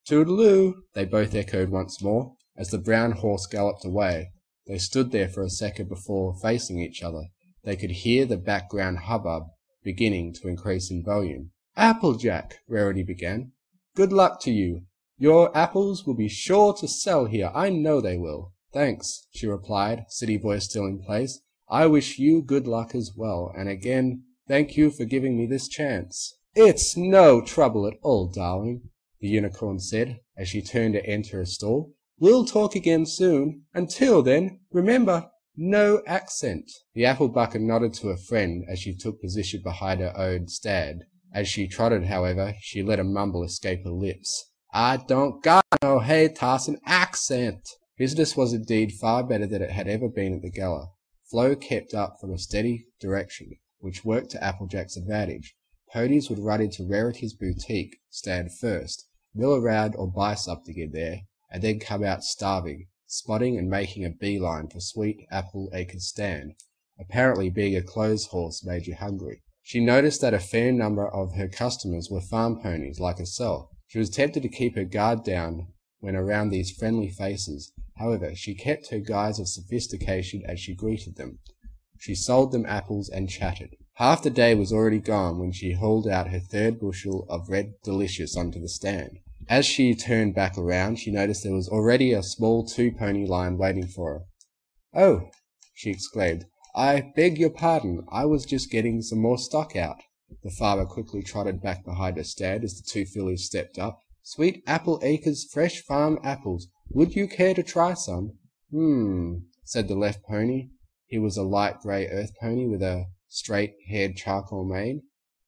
"Toodaloo," they both echoed once more, as the brown horse galloped away. They stood there for a second before facing each other. They could hear the background hubbub beginning to increase in volume. "Applejack," Rarity began, "good luck to you. Your apples will be sure to sell here. I know they will." "Thanks," she replied, city voice still in place. "I wish you good luck as well, and again, thank you for giving me this chance." "It's no trouble at all, darling," the unicorn said, as she turned to enter a stall. "We'll talk again soon. Until then, remember, no Ack-cent." The apple bucker nodded to her friend as she took position behind her own stad. As she trotted, however, she let a mumble escape her lips. "I don't got no hay tossin' Ack-cent." Business was indeed far better than it had ever been at the Gala. Flow kept up from a steady direction, which worked to Applejack's advantage. Ponies would run into Rarity's boutique, stand first, mill around or buy something in there, and then come out starving, spotting and making a beeline for sweet Appleacre's stand. Apparently being a clothes horse made you hungry. She noticed that a fair number of her customers were farm ponies like herself. She was tempted to keep her guard down when around these friendly faces. However, she kept her guise of sophistication as she greeted them. She sold them apples and chatted. Half the day was already gone when she hauled out her third bushel of red delicious onto the stand. As she turned back around, she noticed there was already a small two-pony line waiting for her. "Oh," she exclaimed, I beg your pardon, I was just getting some more stock out. The farmer quickly trotted back behind her stand as the two fillies stepped up. Sweet Apple Acres fresh farm apples. Would you care to try some? Said the left pony. He was a light grey earth pony with a straight-haired charcoal mane,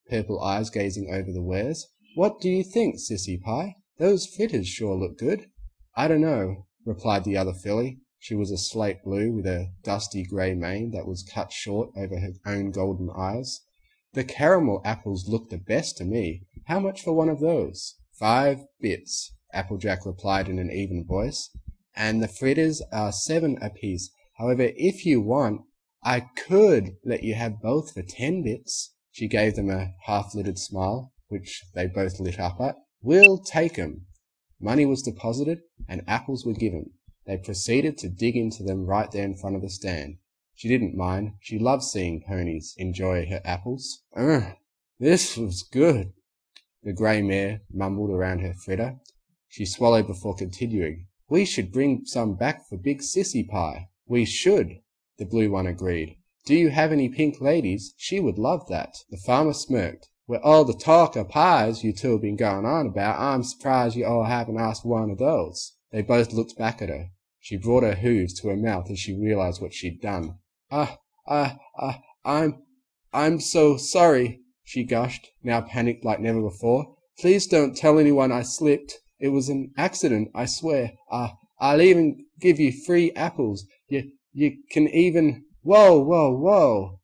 purple eyes gazing over the wares. What do you think, Sissy Pie? Those fritters sure look good. I don't know, replied the other filly. She was a slate blue with a dusty grey mane that was cut short over her own golden eyes. The caramel apples look the best to me. How much for one of those? 5 bits, Applejack replied in an even voice. And the fritters are 7 apiece. However, if you want, I could let you have both for 10 bits. She gave them a half-littered smile, which they both lit up at. We'll take 'em. Money was deposited, and apples were given. They proceeded to dig into them right there in front of the stand. She didn't mind. She loved seeing ponies enjoy her apples. This was good, the grey mare mumbled around her fritter. She swallowed before continuing. We should bring some back for big Sissy Pie. We should, the blue one agreed. Do you have any pink ladies? She would love that. The farmer smirked. With all the talk of pies you two have been going on about, I'm surprised you all haven't asked one of those. They both looked back at her. She brought her hooves to her mouth as she realized what she'd done. I'm so sorry, she gushed, now panicked like never before. Please don't tell anyone I slipped. It was an accident, I swear. I'll even give you free apples. You can even... Whoa.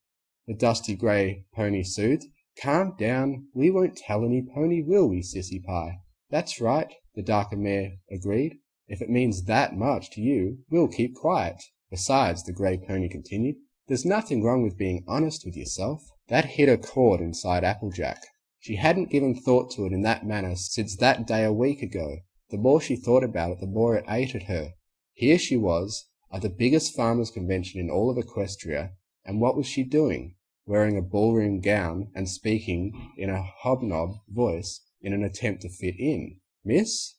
The dusty grey pony soothed. Calm down. We won't tell any pony, will we, Sissy Pie? That's right, the darker mare agreed. If it means that much to you, we'll keep quiet. Besides, the grey pony continued, there's nothing wrong with being honest with yourself. That hit a chord inside Applejack. She hadn't given thought to it in that manner since that day a week ago. The more she thought about it, the more it ate at her. Here she was, at the biggest farmers' convention in all of Equestria, and what was she doing? Wearing a ballroom gown and speaking in a hobnob voice in an attempt to fit in. Miss?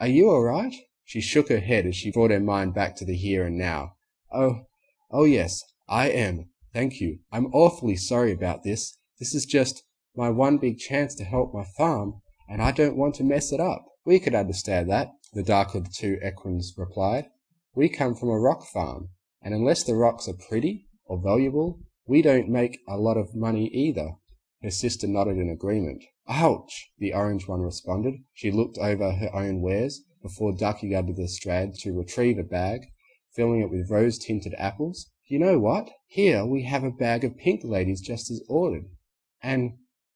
Are you all right? She shook her head as she brought her mind back to the here and now. Oh yes, I am. Thank you. I'm awfully sorry about this. This is just my one big chance to help my farm, and I don't want to mess it up. We could understand that, the darker of the two equines replied. We come from a rock farm, and unless the rocks are pretty or valuable, we don't make a lot of money either. Her sister nodded in agreement. Ouch, the orange one responded. She looked over her own wares before ducking under the strand to retrieve a bag, filling it with rose-tinted apples. You know what? Here we have a bag of pink ladies just as ordered. And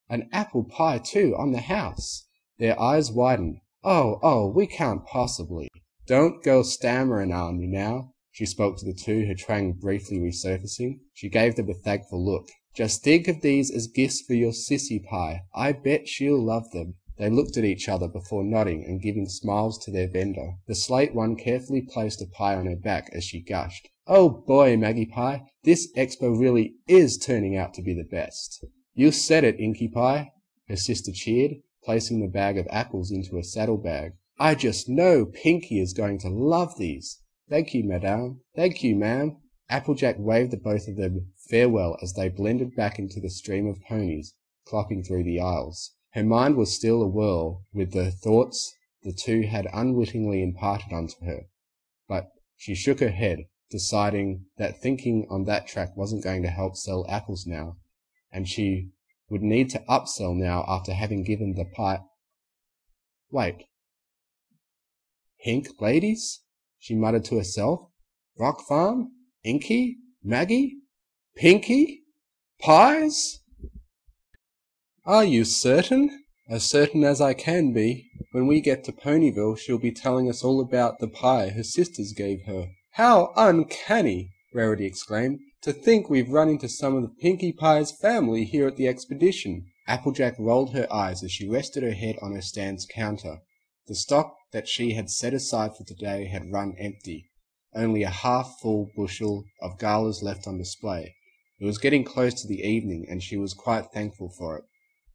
an apple pie too on the house. Their eyes widened. Oh, we can't possibly. Don't go stammering on me now. She spoke to the two, her twang briefly resurfacing. She gave them a thankful look. Just think of these as gifts for your Sissy Pie. I bet she'll love them. They looked at each other before nodding and giving smiles to their vendor. The slate one carefully placed a pie on her back as she gushed. Oh boy, Maggie Pie, this expo really is turning out to be the best. You said it, Inky Pie, her sister cheered, placing the bag of apples into a saddlebag. I just know Pinky is going to love these. Thank you, madame. Thank you, ma'am. Applejack waved at both of them farewell as they blended back into the stream of ponies, clopping through the aisles. Her mind was still awhirl with the thoughts the two had unwittingly imparted unto her, but she shook her head, deciding that thinking on that track wasn't going to help sell apples now, and she would need to upsell now after having given the pie. Wait. Pink ladies? She muttered to herself. Rock farm? Inky? Maggie? Pinky? Pies? Are you certain? As certain as I can be. When we get to Ponyville, she'll be telling us all about the pie her sisters gave her. How uncanny! Rarity exclaimed. To think we've run into some of the Pinkie Pie's family here at the expedition. Applejack rolled her eyes as she rested her head on her stand's counter. The stock that she had set aside for today had run empty. Only a half-full bushel of galas left on display. It was getting close to the evening, and she was quite thankful for it.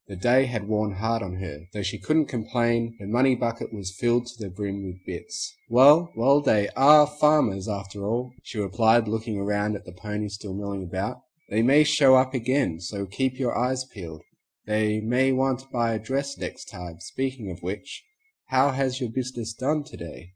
The day had worn hard on her. Though she couldn't complain, her money bucket was filled to the brim with bits. Well, they are farmers after all, she replied, looking around at the pony still milling about. They may show up again, so keep your eyes peeled. They may want to buy a dress next time. Speaking of which, how has your business done today?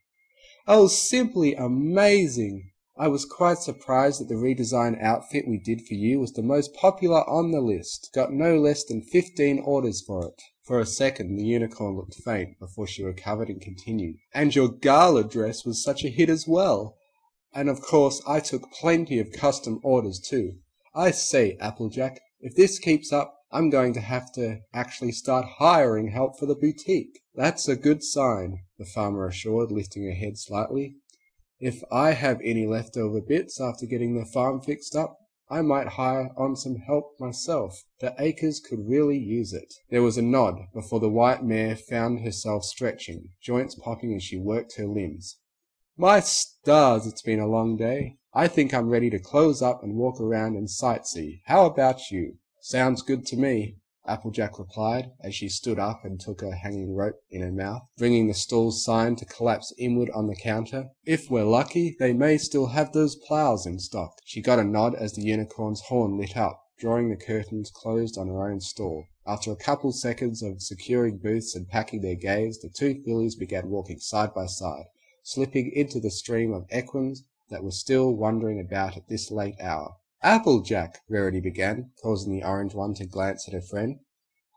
Oh, simply amazing! I was quite surprised that the redesigned outfit we did for you was the most popular on the list. Got no less than 15 orders for it. For a second, the unicorn looked faint before she recovered and continued. And your gala dress was such a hit as well. And of course, I took plenty of custom orders too. I say, Applejack, if this keeps up, I'm going to have to actually start hiring help for the boutique. That's a good sign, the farmer assured, lifting her head slightly. If I have any leftover bits after getting the farm fixed up, I might hire on some help myself. The acres could really use it. There was a nod before the white mare found herself stretching, joints popping as she worked her limbs. My stars, it's been a long day. I think I'm ready to close up and walk around and sightsee. How about you? Sounds good to me, Applejack replied, as she stood up and took a hanging rope in her mouth, bringing the stall's sign to collapse inward on the counter. If we're lucky, they may still have those ploughs in stock. She got a nod as the unicorn's horn lit up, drawing the curtains closed on her own stall. After a couple seconds of securing booths and packing their gaze, the two fillies began walking side by side, slipping into the stream of equines that were still wandering about at this late hour. Applejack, Rarity began, causing the orange one to glance at her friend.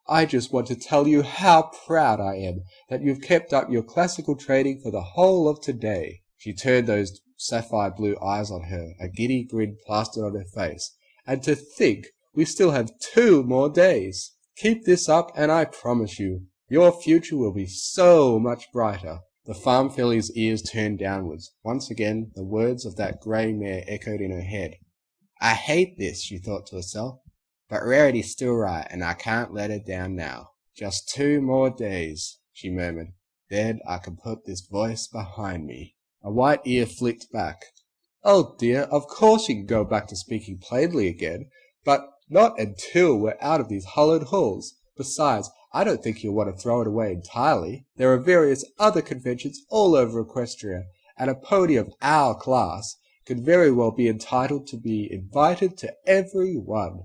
I just want to tell you how proud I am that you've kept up your classical trading for the whole of today. She turned those sapphire blue eyes on her, a giddy grin plastered on her face. And to think we still have 2 more days. Keep this up and I promise you, your future will be so much brighter. The farm filly's ears turned downwards. Once again, the words of that grey mare echoed in her head. I hate this, she thought to herself, but Rarity's still right, and I can't let her down now. Just 2 more days, she murmured. Then I can put this voice behind me. A white ear flicked back. Oh dear, of course you can go back to speaking plainly again, but not until we're out of these hollowed halls. Besides, I don't think you'll want to throw it away entirely. There are various other conventions all over Equestria, and a pony of our class could very well be entitled to be invited to every one.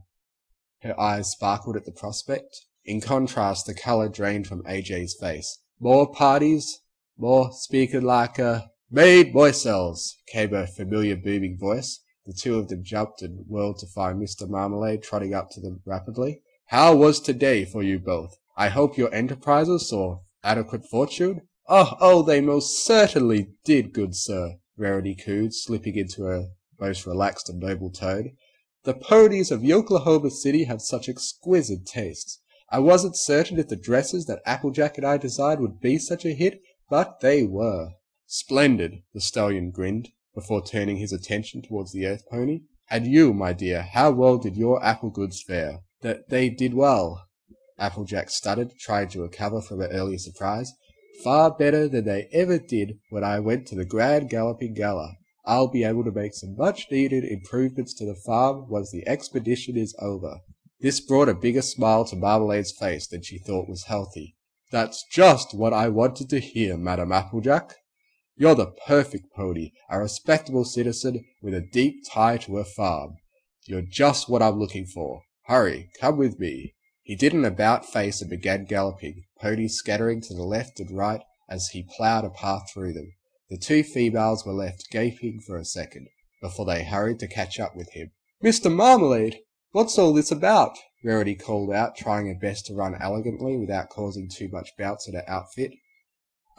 Her eyes sparkled at the prospect. In contrast, the colour drained from AJ's face. More parties, more speaking like a... Maid Moiselles, came a familiar booming voice. The two of them jumped and whirled to find Mr. Marmalade trotting up to them rapidly. How was today for you both? I hope your enterprises saw adequate fortune? Oh, they most certainly did, good sir, Rarity cooed, slipping into her most relaxed and noble tone. The ponies of Yoklahoma City have such exquisite tastes. I wasn't certain if the dresses that Applejack and I designed would be such a hit, but they were. Splendid, the stallion grinned, before turning his attention towards the earth pony. And you, my dear, how well did your apple goods fare? That they did well, Applejack stuttered, trying to recover from her earlier surprise. Far better than they ever did when I went to the Grand Galloping Gala. I'll be able to make some much-needed improvements to the farm once the expedition is over. This brought a bigger smile to Marmalade's face than she thought was healthy. That's just what I wanted to hear, Madam Applejack. You're the perfect pony, a respectable citizen with a deep tie to a farm. You're just what I'm looking for. Hurry, come with me. He did an about-face and began galloping, ponies scattering to the left and right as he ploughed a path through them. The two females were left gaping for a second, before they hurried to catch up with him. Mr. Marmalade, what's all this about? Rarity called out, trying her best to run elegantly without causing too much bounce in her outfit.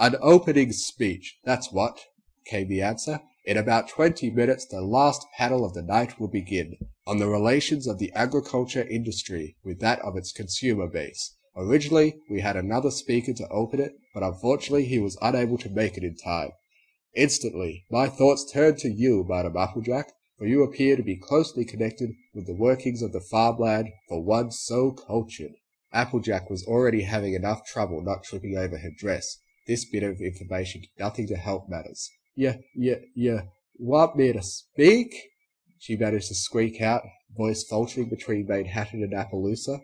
An opening speech, that's what, came the answer. In about 20 minutes the last panel of the night will begin, on the relations of the agriculture industry with that of its consumer base. Originally, we had another speaker to open it, but unfortunately he was unable to make it in time. Instantly, my thoughts turned to you, Madam Applejack, for you appear to be closely connected with the workings of the farmland for one so cultured. Applejack was already having enough trouble not tripping over her dress. This bit of information did nothing to help matters. You want me to speak? She managed to squeak out, voice faltering between Manehattan and Appaloosa.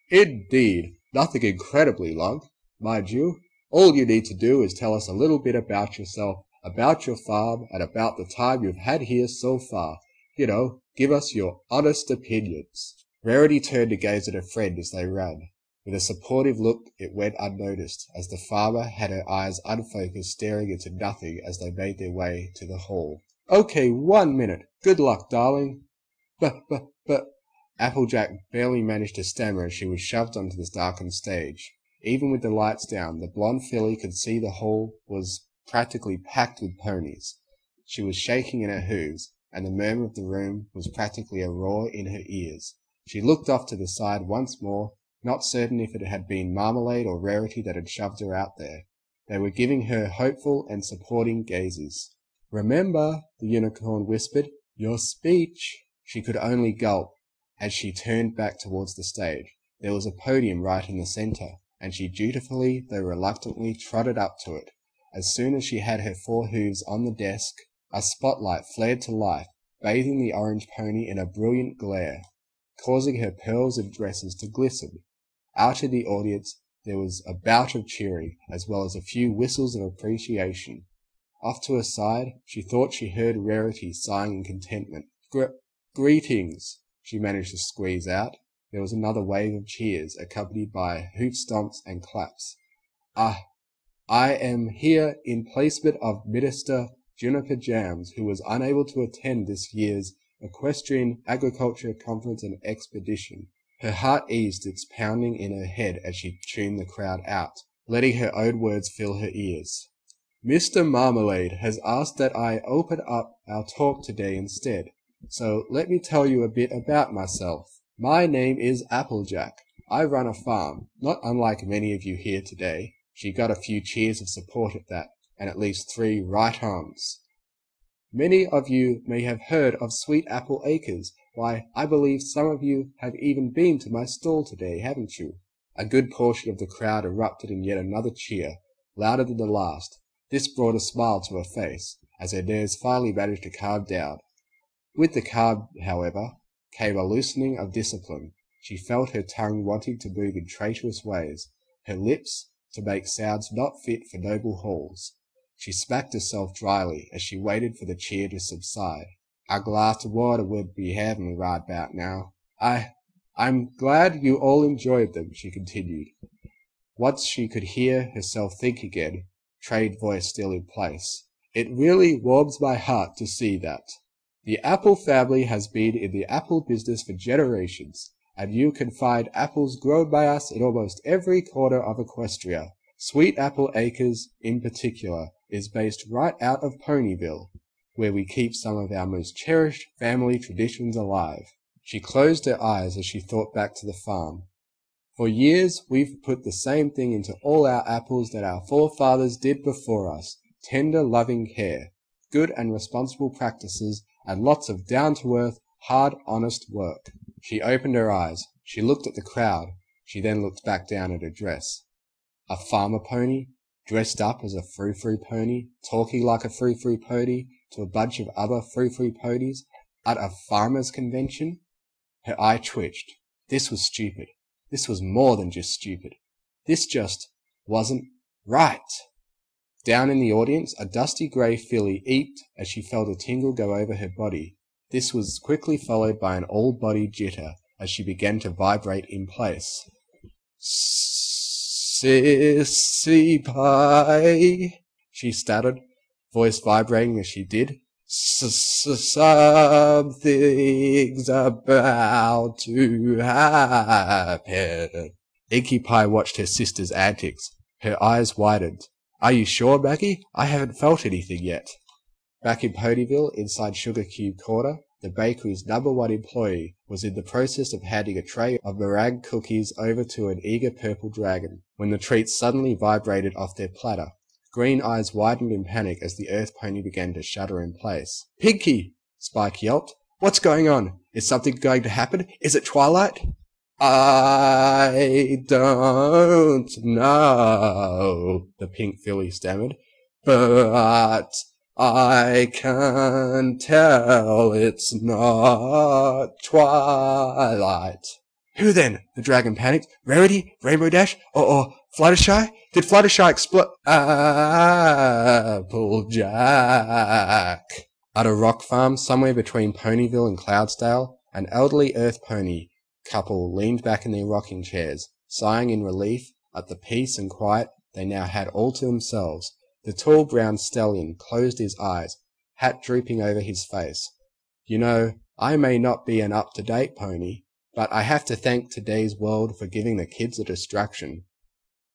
Indeed, Nothing incredibly long, mind you. All you need to do is tell us a little bit about yourself, about your farm, and about the time you've had here so far. You know, give us your honest opinions." Rarity turned to gaze at her friend as they ran. With a supportive look, it went unnoticed, as the farmer had her eyes unfocused, staring into nothing as they made their way to the hall. "Okay, 1 minute. Good luck, darling." But, Applejack barely managed to stammer as she was shoved onto the darkened stage. Even with the lights down, the blonde filly could see the hall was practically packed with ponies. She was shaking in her hooves, and the murmur of the room was practically a roar in her ears. She looked off to the side once more, not certain if it had been Marmalade or Rarity that had shoved her out there. They were giving her hopeful and supporting gazes. "Remember," the unicorn whispered, "your speech." She could only gulp as she turned back towards the stage. There was a podium right in the centre, and she dutifully, though reluctantly, trotted up to it. As soon as she had her 4 hooves on the desk, a spotlight flared to life, bathing the orange pony in a brilliant glare, causing her pearls and dresses to glisten. Out in the audience there was a bout of cheering, as well as a few whistles of appreciation. Off to her side, she thought she heard Rarity sighing in contentment. Greetings," she managed to squeeze out. There was another wave of cheers, accompanied by hoof stomps and claps. I am here in placement of Minister Juniper Jams, who was unable to attend this year's Equestrian Agriculture Conference and Expedition." Her heart eased its pounding in her head as she tuned the crowd out, letting her own words fill her ears. "Mr. Marmalade has asked that I open up our talk today instead, so let me tell you a bit about myself. My name is Applejack. I run a farm, not unlike many of you here today." She got a few cheers of support at that, and at least 3 right-ons. "Many of you may have heard of Sweet Apple Acres. Why, I believe some of you have even been to my stall today, haven't you?" A good portion of the crowd erupted in yet another cheer, louder than the last. This brought a smile to her face, as her nerves finally managed to calm down. With the calm, however, came a loosening of discipline. She felt her tongue wanting to move in traitorous ways, her lips to make sounds not fit for noble halls. She smacked herself dryly as she waited for the cheer to subside. "A glass of water would be heavenly right about now. I'm glad you all enjoyed them," she continued. Once she could hear herself think again, trained voice still in place. "It really warms my heart to see that. The Apple family has been in the apple business for generations, and you can find apples grown by us in almost every corner of Equestria. Sweet Apple Acres, in particular, is based right out of Ponyville, where we keep some of our most cherished family traditions alive." She closed her eyes as she thought back to the farm. "For years, we've put the same thing into all our apples that our forefathers did before us. Tender, loving care, good and responsible practices, and lots of down-to-earth, hard, honest work." She opened her eyes. She looked at the crowd. She then looked back down at her dress. A farmer pony, dressed up as a frou-frou pony, talking like a frou-frou pony to a bunch of other frou-frou ponies at a farmers' convention? Her eye twitched. This was stupid. This was more than just stupid. This just wasn't right. Down in the audience, a dusty grey filly eeped as she felt a tingle go over her body. This was quickly followed by an all-body jitter as she began to vibrate in place. "Sissy pie," she stuttered, voice vibrating as she did. "Something's about to happen." Inky Pie watched her sister's antics. Her eyes widened. "Are you sure, Maggie? I haven't felt anything yet." Back in Ponyville, inside Sugar Cube Corner, the bakery's #1 employee was in the process of handing a tray of meringue cookies over to an eager purple dragon, when the treats suddenly vibrated off their platter. Green eyes widened in panic as the earth pony began to shudder in place. "Pinky!" Spike yelped. "What's going on? Is something going to happen? Is it Twilight?" "I don't know," the pink filly stammered, "but I can tell it's not Twilight." Who then? The dragon panicked. Rarity? Rainbow Dash? Or Fluttershy? Did Fluttershy explode? Applejack. At a rock farm somewhere between Ponyville and Cloudsdale, an elderly earth pony couple leaned back in their rocking chairs, sighing in relief at the peace and quiet they now had all to themselves. The tall brown stallion closed his eyes, hat drooping over his face. You know, I may not be an up-to-date pony, but I have to thank today's world for giving the kids a distraction.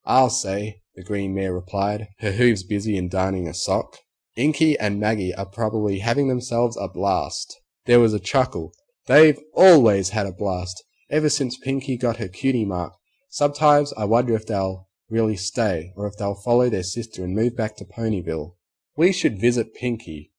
I'll say, the green mare replied, her hooves busy in darning a sock. Inky and Maggie are probably having themselves a blast. There was a chuckle. They've always had a blast, ever since Pinky got her cutie mark. Sometimes I wonder if they'll really stay, or if they'll follow their sister and move back to Ponyville. We should visit Pinky,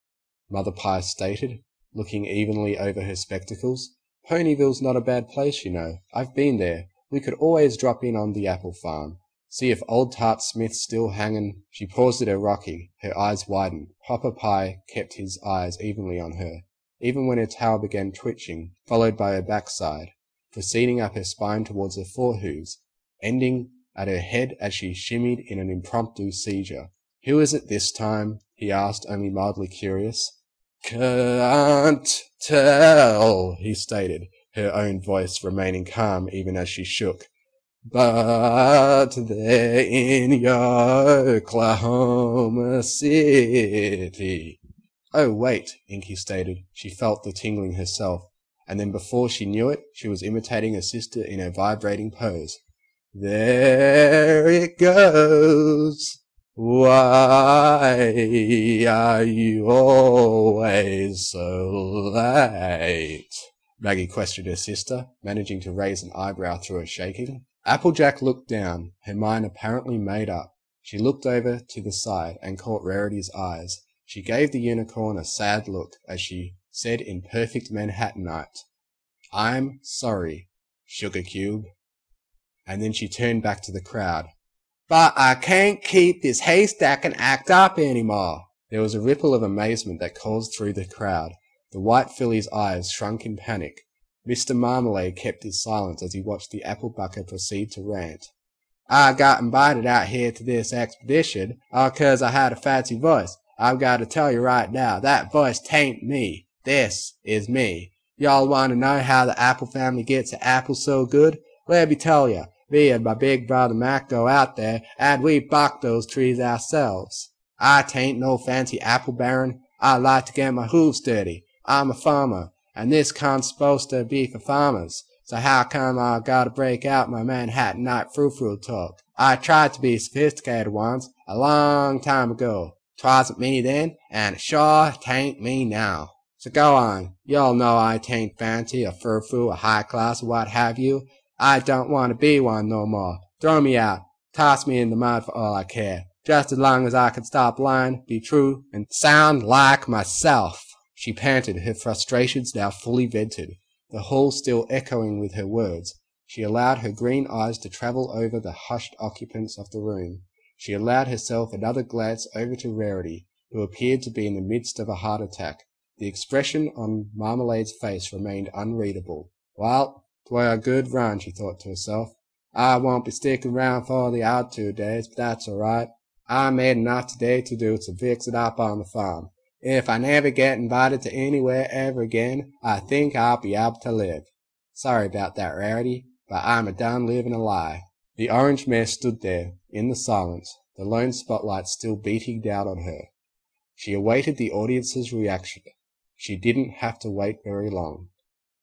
Mother Pie stated, looking evenly over her spectacles. Ponyville's not a bad place, you know. I've been there. We could always drop in on the apple farm. See if old Tart Smith's still hanging. She paused at her rocking. Her eyes widened. Hopper Pie kept his eyes evenly on her, even when her tail began twitching, followed by her backside, proceeding up her spine towards her forehooves, ending at her head as she shimmied in an impromptu seizure. Who is it this time? He asked, only mildly curious. Can't tell, he stated, her own voice remaining calm even as she shook. But they're in Oklahoma City. Oh, wait, Inky stated. She felt the tingling herself, and then before she knew it, she was imitating her sister in her vibrating pose. There it goes. Why are you always so late? Maggie questioned her sister, managing to raise an eyebrow through her shaking. Applejack looked down, her mind apparently made up. She looked over to the side and caught Rarity's eyes. She gave the unicorn a sad look as she said in perfect Manehattenite, I'm sorry, Sugar Cube. And then she turned back to the crowd. But I can't keep this haystack and act up anymore. There was a ripple of amazement that coursed through the crowd. The white filly's eyes shrunk in panic. Mr. Marmalade kept his silence as he watched the apple bucket proceed to rant. I got invited out here to this expedition, all 'cause I had a fancy voice. I've got to tell you right now, that voice tain't me. This is me. Y'all want to know how the apple family gets the apples so good? Let me tell you. Me and my big brother Mac go out there, and we bark those trees ourselves. I tain't no fancy apple baron. I like to get my hooves dirty. I'm a farmer, and this con's supposed to be for farmers. So how come I gotta break out my Manehattenite frou-frou talk? I tried to be sophisticated once, a long time ago. 'Twasn't me then, and it sure tain't me now. So go on. Y'all know I tain't fancy a frou-frou, a high class, or what have you. I don't want to be one no more. Throw me out. Toss me in the mud for all I care. Just as long as I can stop lying, be true, and sound like myself. She panted, her frustrations now fully vented, the hall still echoing with her words. She allowed her green eyes to travel over the hushed occupants of the room. She allowed herself another glance over to Rarity, who appeared to be in the midst of a heart attack. The expression on Marmalade's face remained unreadable. Well, 'twere a good run, she thought to herself. I won't be sticking round for the other 2 days, but that's all right. I made enough today to do to fix it up on the farm. If I never get invited to anywhere ever again, I think I'll be able to live. Sorry about that, Rarity, but I'm done living a lie. The orange mare stood there, in the silence, the lone spotlight still beating down on her. She awaited the audience's reaction. She didn't have to wait very long.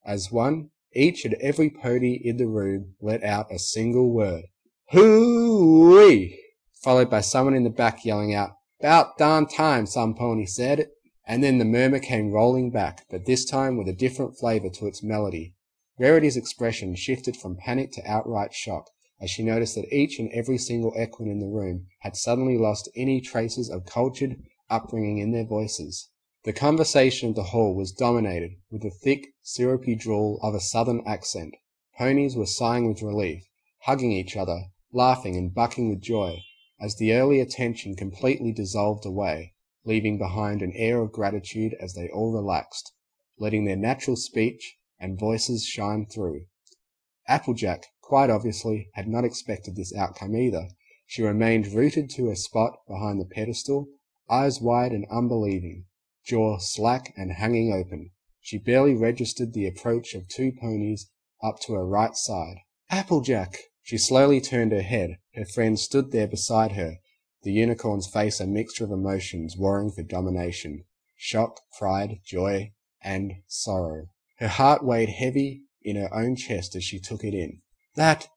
As one, each and every pony in the room let out a single word. Hoo-wee! Followed by someone in the back yelling out, "'Bout darn time, some pony said." And then the murmur came rolling back, but this time with a different flavour to its melody. Rarity's expression shifted from panic to outright shock, as she noticed that each and every single equine in the room had suddenly lost any traces of cultured upbringing in their voices. The conversation of the hall was dominated with the thick, syrupy drawl of a southern accent. Ponies were sighing with relief, hugging each other, laughing and bucking with joy, as the earlier tension completely dissolved away, leaving behind an air of gratitude as they all relaxed, letting their natural speech and voices shine through. Applejack, quite obviously, had not expected this outcome either. She remained rooted to her spot behind the pedestal, eyes wide and unbelieving, jaw slack and hanging open. She barely registered the approach of two ponies up to her right side. Applejack! She slowly turned her head. Her friend stood there beside her, the unicorn's face a mixture of emotions warring for domination. Shock, pride, joy, and sorrow. Her heart weighed heavy in her own chest as she took it in. That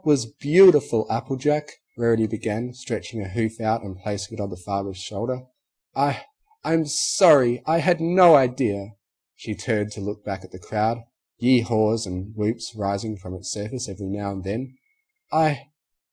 was beautiful, Applejack, Rarity began, stretching her hoof out and placing it on the father's shoulder. I'm sorry, I had no idea. She turned to look back at the crowd, yee-haws and whoops rising from its surface every now and then. I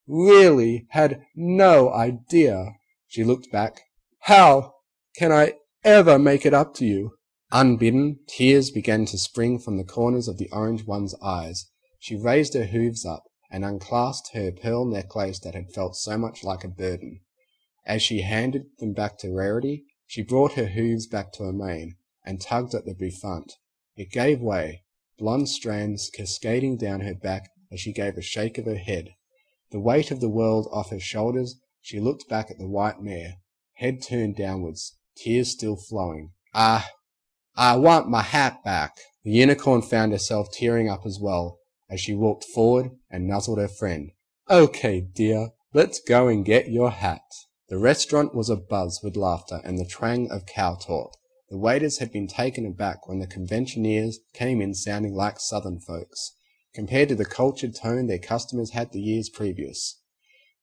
really had no idea. She looked back. How can I ever make it up to you? Unbidden, tears began to spring from the corners of the orange one's eyes. She raised her hooves up and unclasped her pearl necklace that had felt so much like a burden. As she handed them back to Rarity, she brought her hooves back to her mane and tugged at the bouffant. It gave way, blonde strands cascading down her back as she gave a shake of her head. The weight of the world off her shoulders, she looked back at the white mare, head turned downwards, tears still flowing. I want my hat back. The unicorn found herself tearing up as well as she walked forward and nuzzled her friend. Okay, dear, let's go and get your hat. The restaurant was abuzz with laughter and the twang of cow talk. The waiters had been taken aback when the conventioneers came in sounding like southern folks, compared to the cultured tone their customers had the years previous.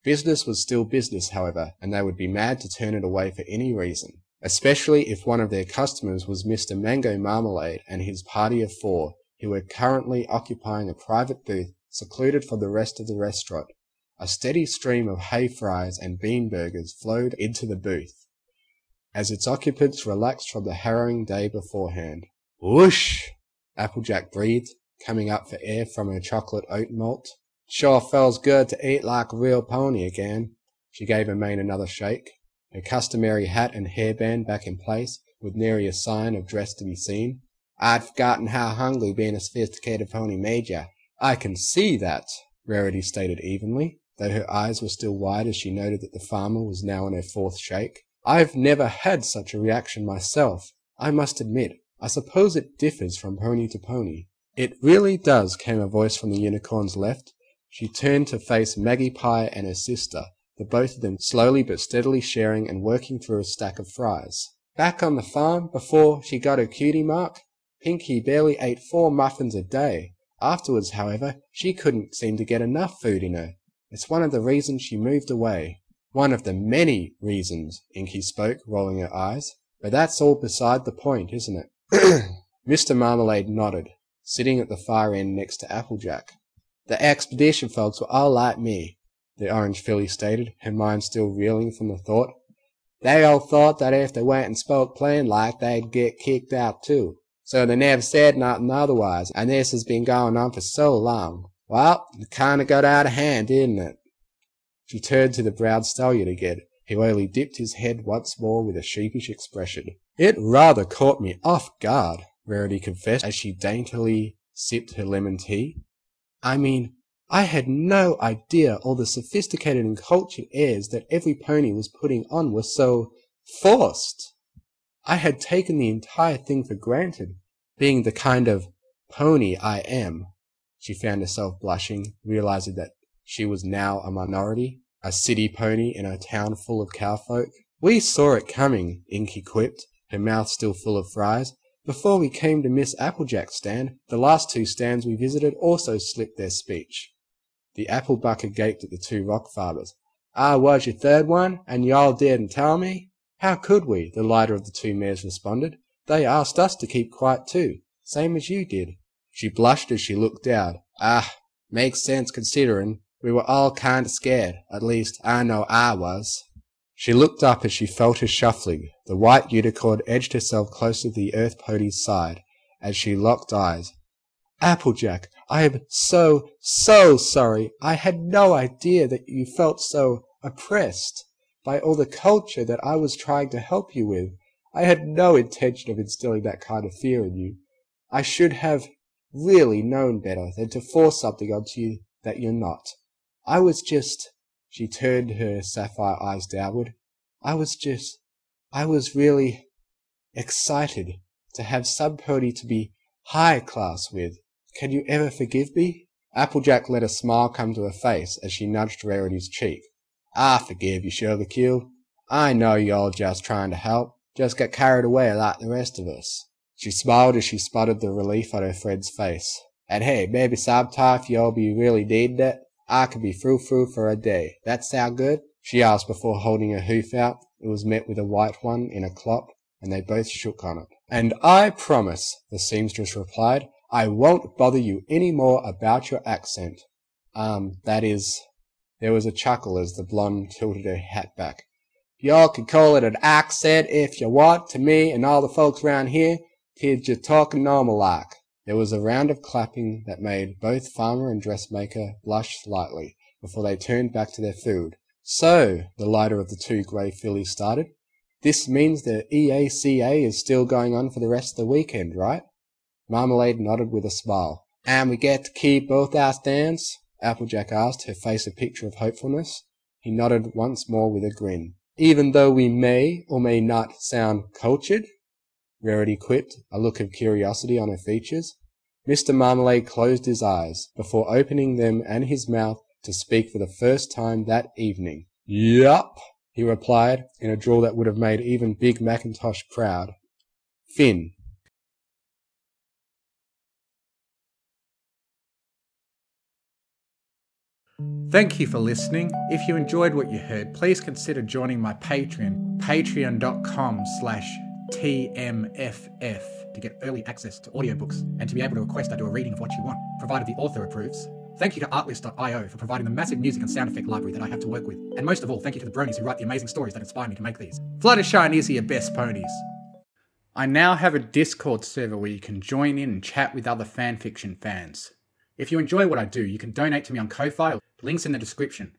Business was still business, however, and they would be mad to turn it away for any reason, especially if one of their customers was Mr. Mango Marmalade and his party of 4, who were currently occupying a private booth secluded from the rest of the restaurant. A steady stream of hay fries and bean burgers flowed into the booth, as its occupants relaxed from the harrowing day beforehand. Whoosh! Applejack breathed, coming up for air from her chocolate oat malt. Sure feels good to eat like a real pony again. She gave her mane another shake, her customary hat and hairband back in place, with nary a sign of dress to be seen. I'd forgotten how hungry being a sophisticated pony made ya. I can see that, Rarity stated evenly, though her eyes were still wide as she noted that the farmer was now in her 4th shake. I've never had such a reaction myself, I must admit. I suppose it differs from pony to pony. It really does, came a voice from the unicorn's left. She turned to face Maggie Pie and her sister, the both of them slowly but steadily sharing and working through a stack of fries. Back on the farm, before she got her cutie mark, Pinky barely ate 4 muffins a day. Afterwards, however, she couldn't seem to get enough food in her. It's one of the reasons she moved away. One of the many reasons, Inky spoke, rolling her eyes. But that's all beside the point, isn't it? Mr. Marmalade nodded, sitting at the far end next to Applejack. The expedition folks were all like me, the orange filly stated, her mind still reeling from the thought. They all thought that if they went and spoke plain like, they'd get kicked out too. So they never said nothing otherwise, and this has been going on for so long. Well, it kind of got out of hand, didn't it? She turned to the browed stallion again, who only dipped his head once more with a sheepish expression. It rather caught me off guard, Rarity confessed as she daintily sipped her lemon tea. I mean, I had no idea all the sophisticated and cultured airs that every pony was putting on were so forced. I had taken the entire thing for granted, being the kind of pony I am. She found herself blushing, realizing that she was now a minority, a city pony in a town full of cowfolk. We saw it coming, Inky quipped, her mouth still full of fries. Before we came to Miss Applejack's stand, the last 2 stands we visited also slipped their speech. The apple bucker gaped at the 2 rock fathers. I was your 3rd one, and y'all didn't tell me? How could we? The lighter of the 2 mares responded. They asked us to keep quiet too, same as you did. She blushed as she looked down. Makes sense considering. We were all kinda scared. At least, I know I was. She looked up as she felt her shuffling. The white unicorn edged herself closer to the earth pony's side as she locked eyes. Applejack, I am so sorry. I had no idea that you felt so oppressed by all the culture that I was trying to help you with. I had no intention of instilling that kind of fear in you. I should have really known better than to force something onto you that you're not. I was just... She turned her sapphire eyes downward. I was really excited to have somebody to be high class with. Can you ever forgive me? Applejack let a smile come to her face as she nudged Rarity's cheek. I forgive you, Sugarcube. I know you're just trying to help. Just get carried away like the rest of us. She smiled as she spotted the relief on her friend's face. And hey, maybe sometime if you'll be really needing it, I could be frou-frou for a day. That sound good? She asked before holding her hoof out. It was met with a white one in a clop, and they both shook on it. And I promise, the seamstress replied, I won't bother you any more about your accent. That is... There was a chuckle as the blonde tilted her hat back. Y'all can call it an accent if you want. To me and all the folks round here, 'tis just talking normal like. There was a round of clapping that made both farmer and dressmaker blush slightly before they turned back to their food. So, the lighter of the two grey fillies started, this means the EACA is still going on for the rest of the weekend, right? Marmalade nodded with a smile. And we get to keep both our stands? Applejack asked, her face a picture of hopefulness. He nodded once more with a grin. Even though we may or may not sound cultured? Rarity quipped, a look of curiosity on her features. Mr. Marmalade closed his eyes, before opening them and his mouth to speak for the first time that evening. Yup, he replied, in a drawl that would have made even Big Macintosh proud. Finn. Thank you for listening. If you enjoyed what you heard, please consider joining my Patreon, patreon.com/TMFF, to get early access to audiobooks and to be able to request I do a reading of what you want, provided the author approves. Thank you to Artlist.io for providing the massive music and sound effect library that I have to work with. And most of all, thank you to the bronies who write the amazing stories that inspire me to make these. Fluttershy and Izzy are best ponies. I now have a Discord server where you can join in and chat with other fanfiction fans. If you enjoy what I do, you can donate to me on Ko-Fi, links in the description.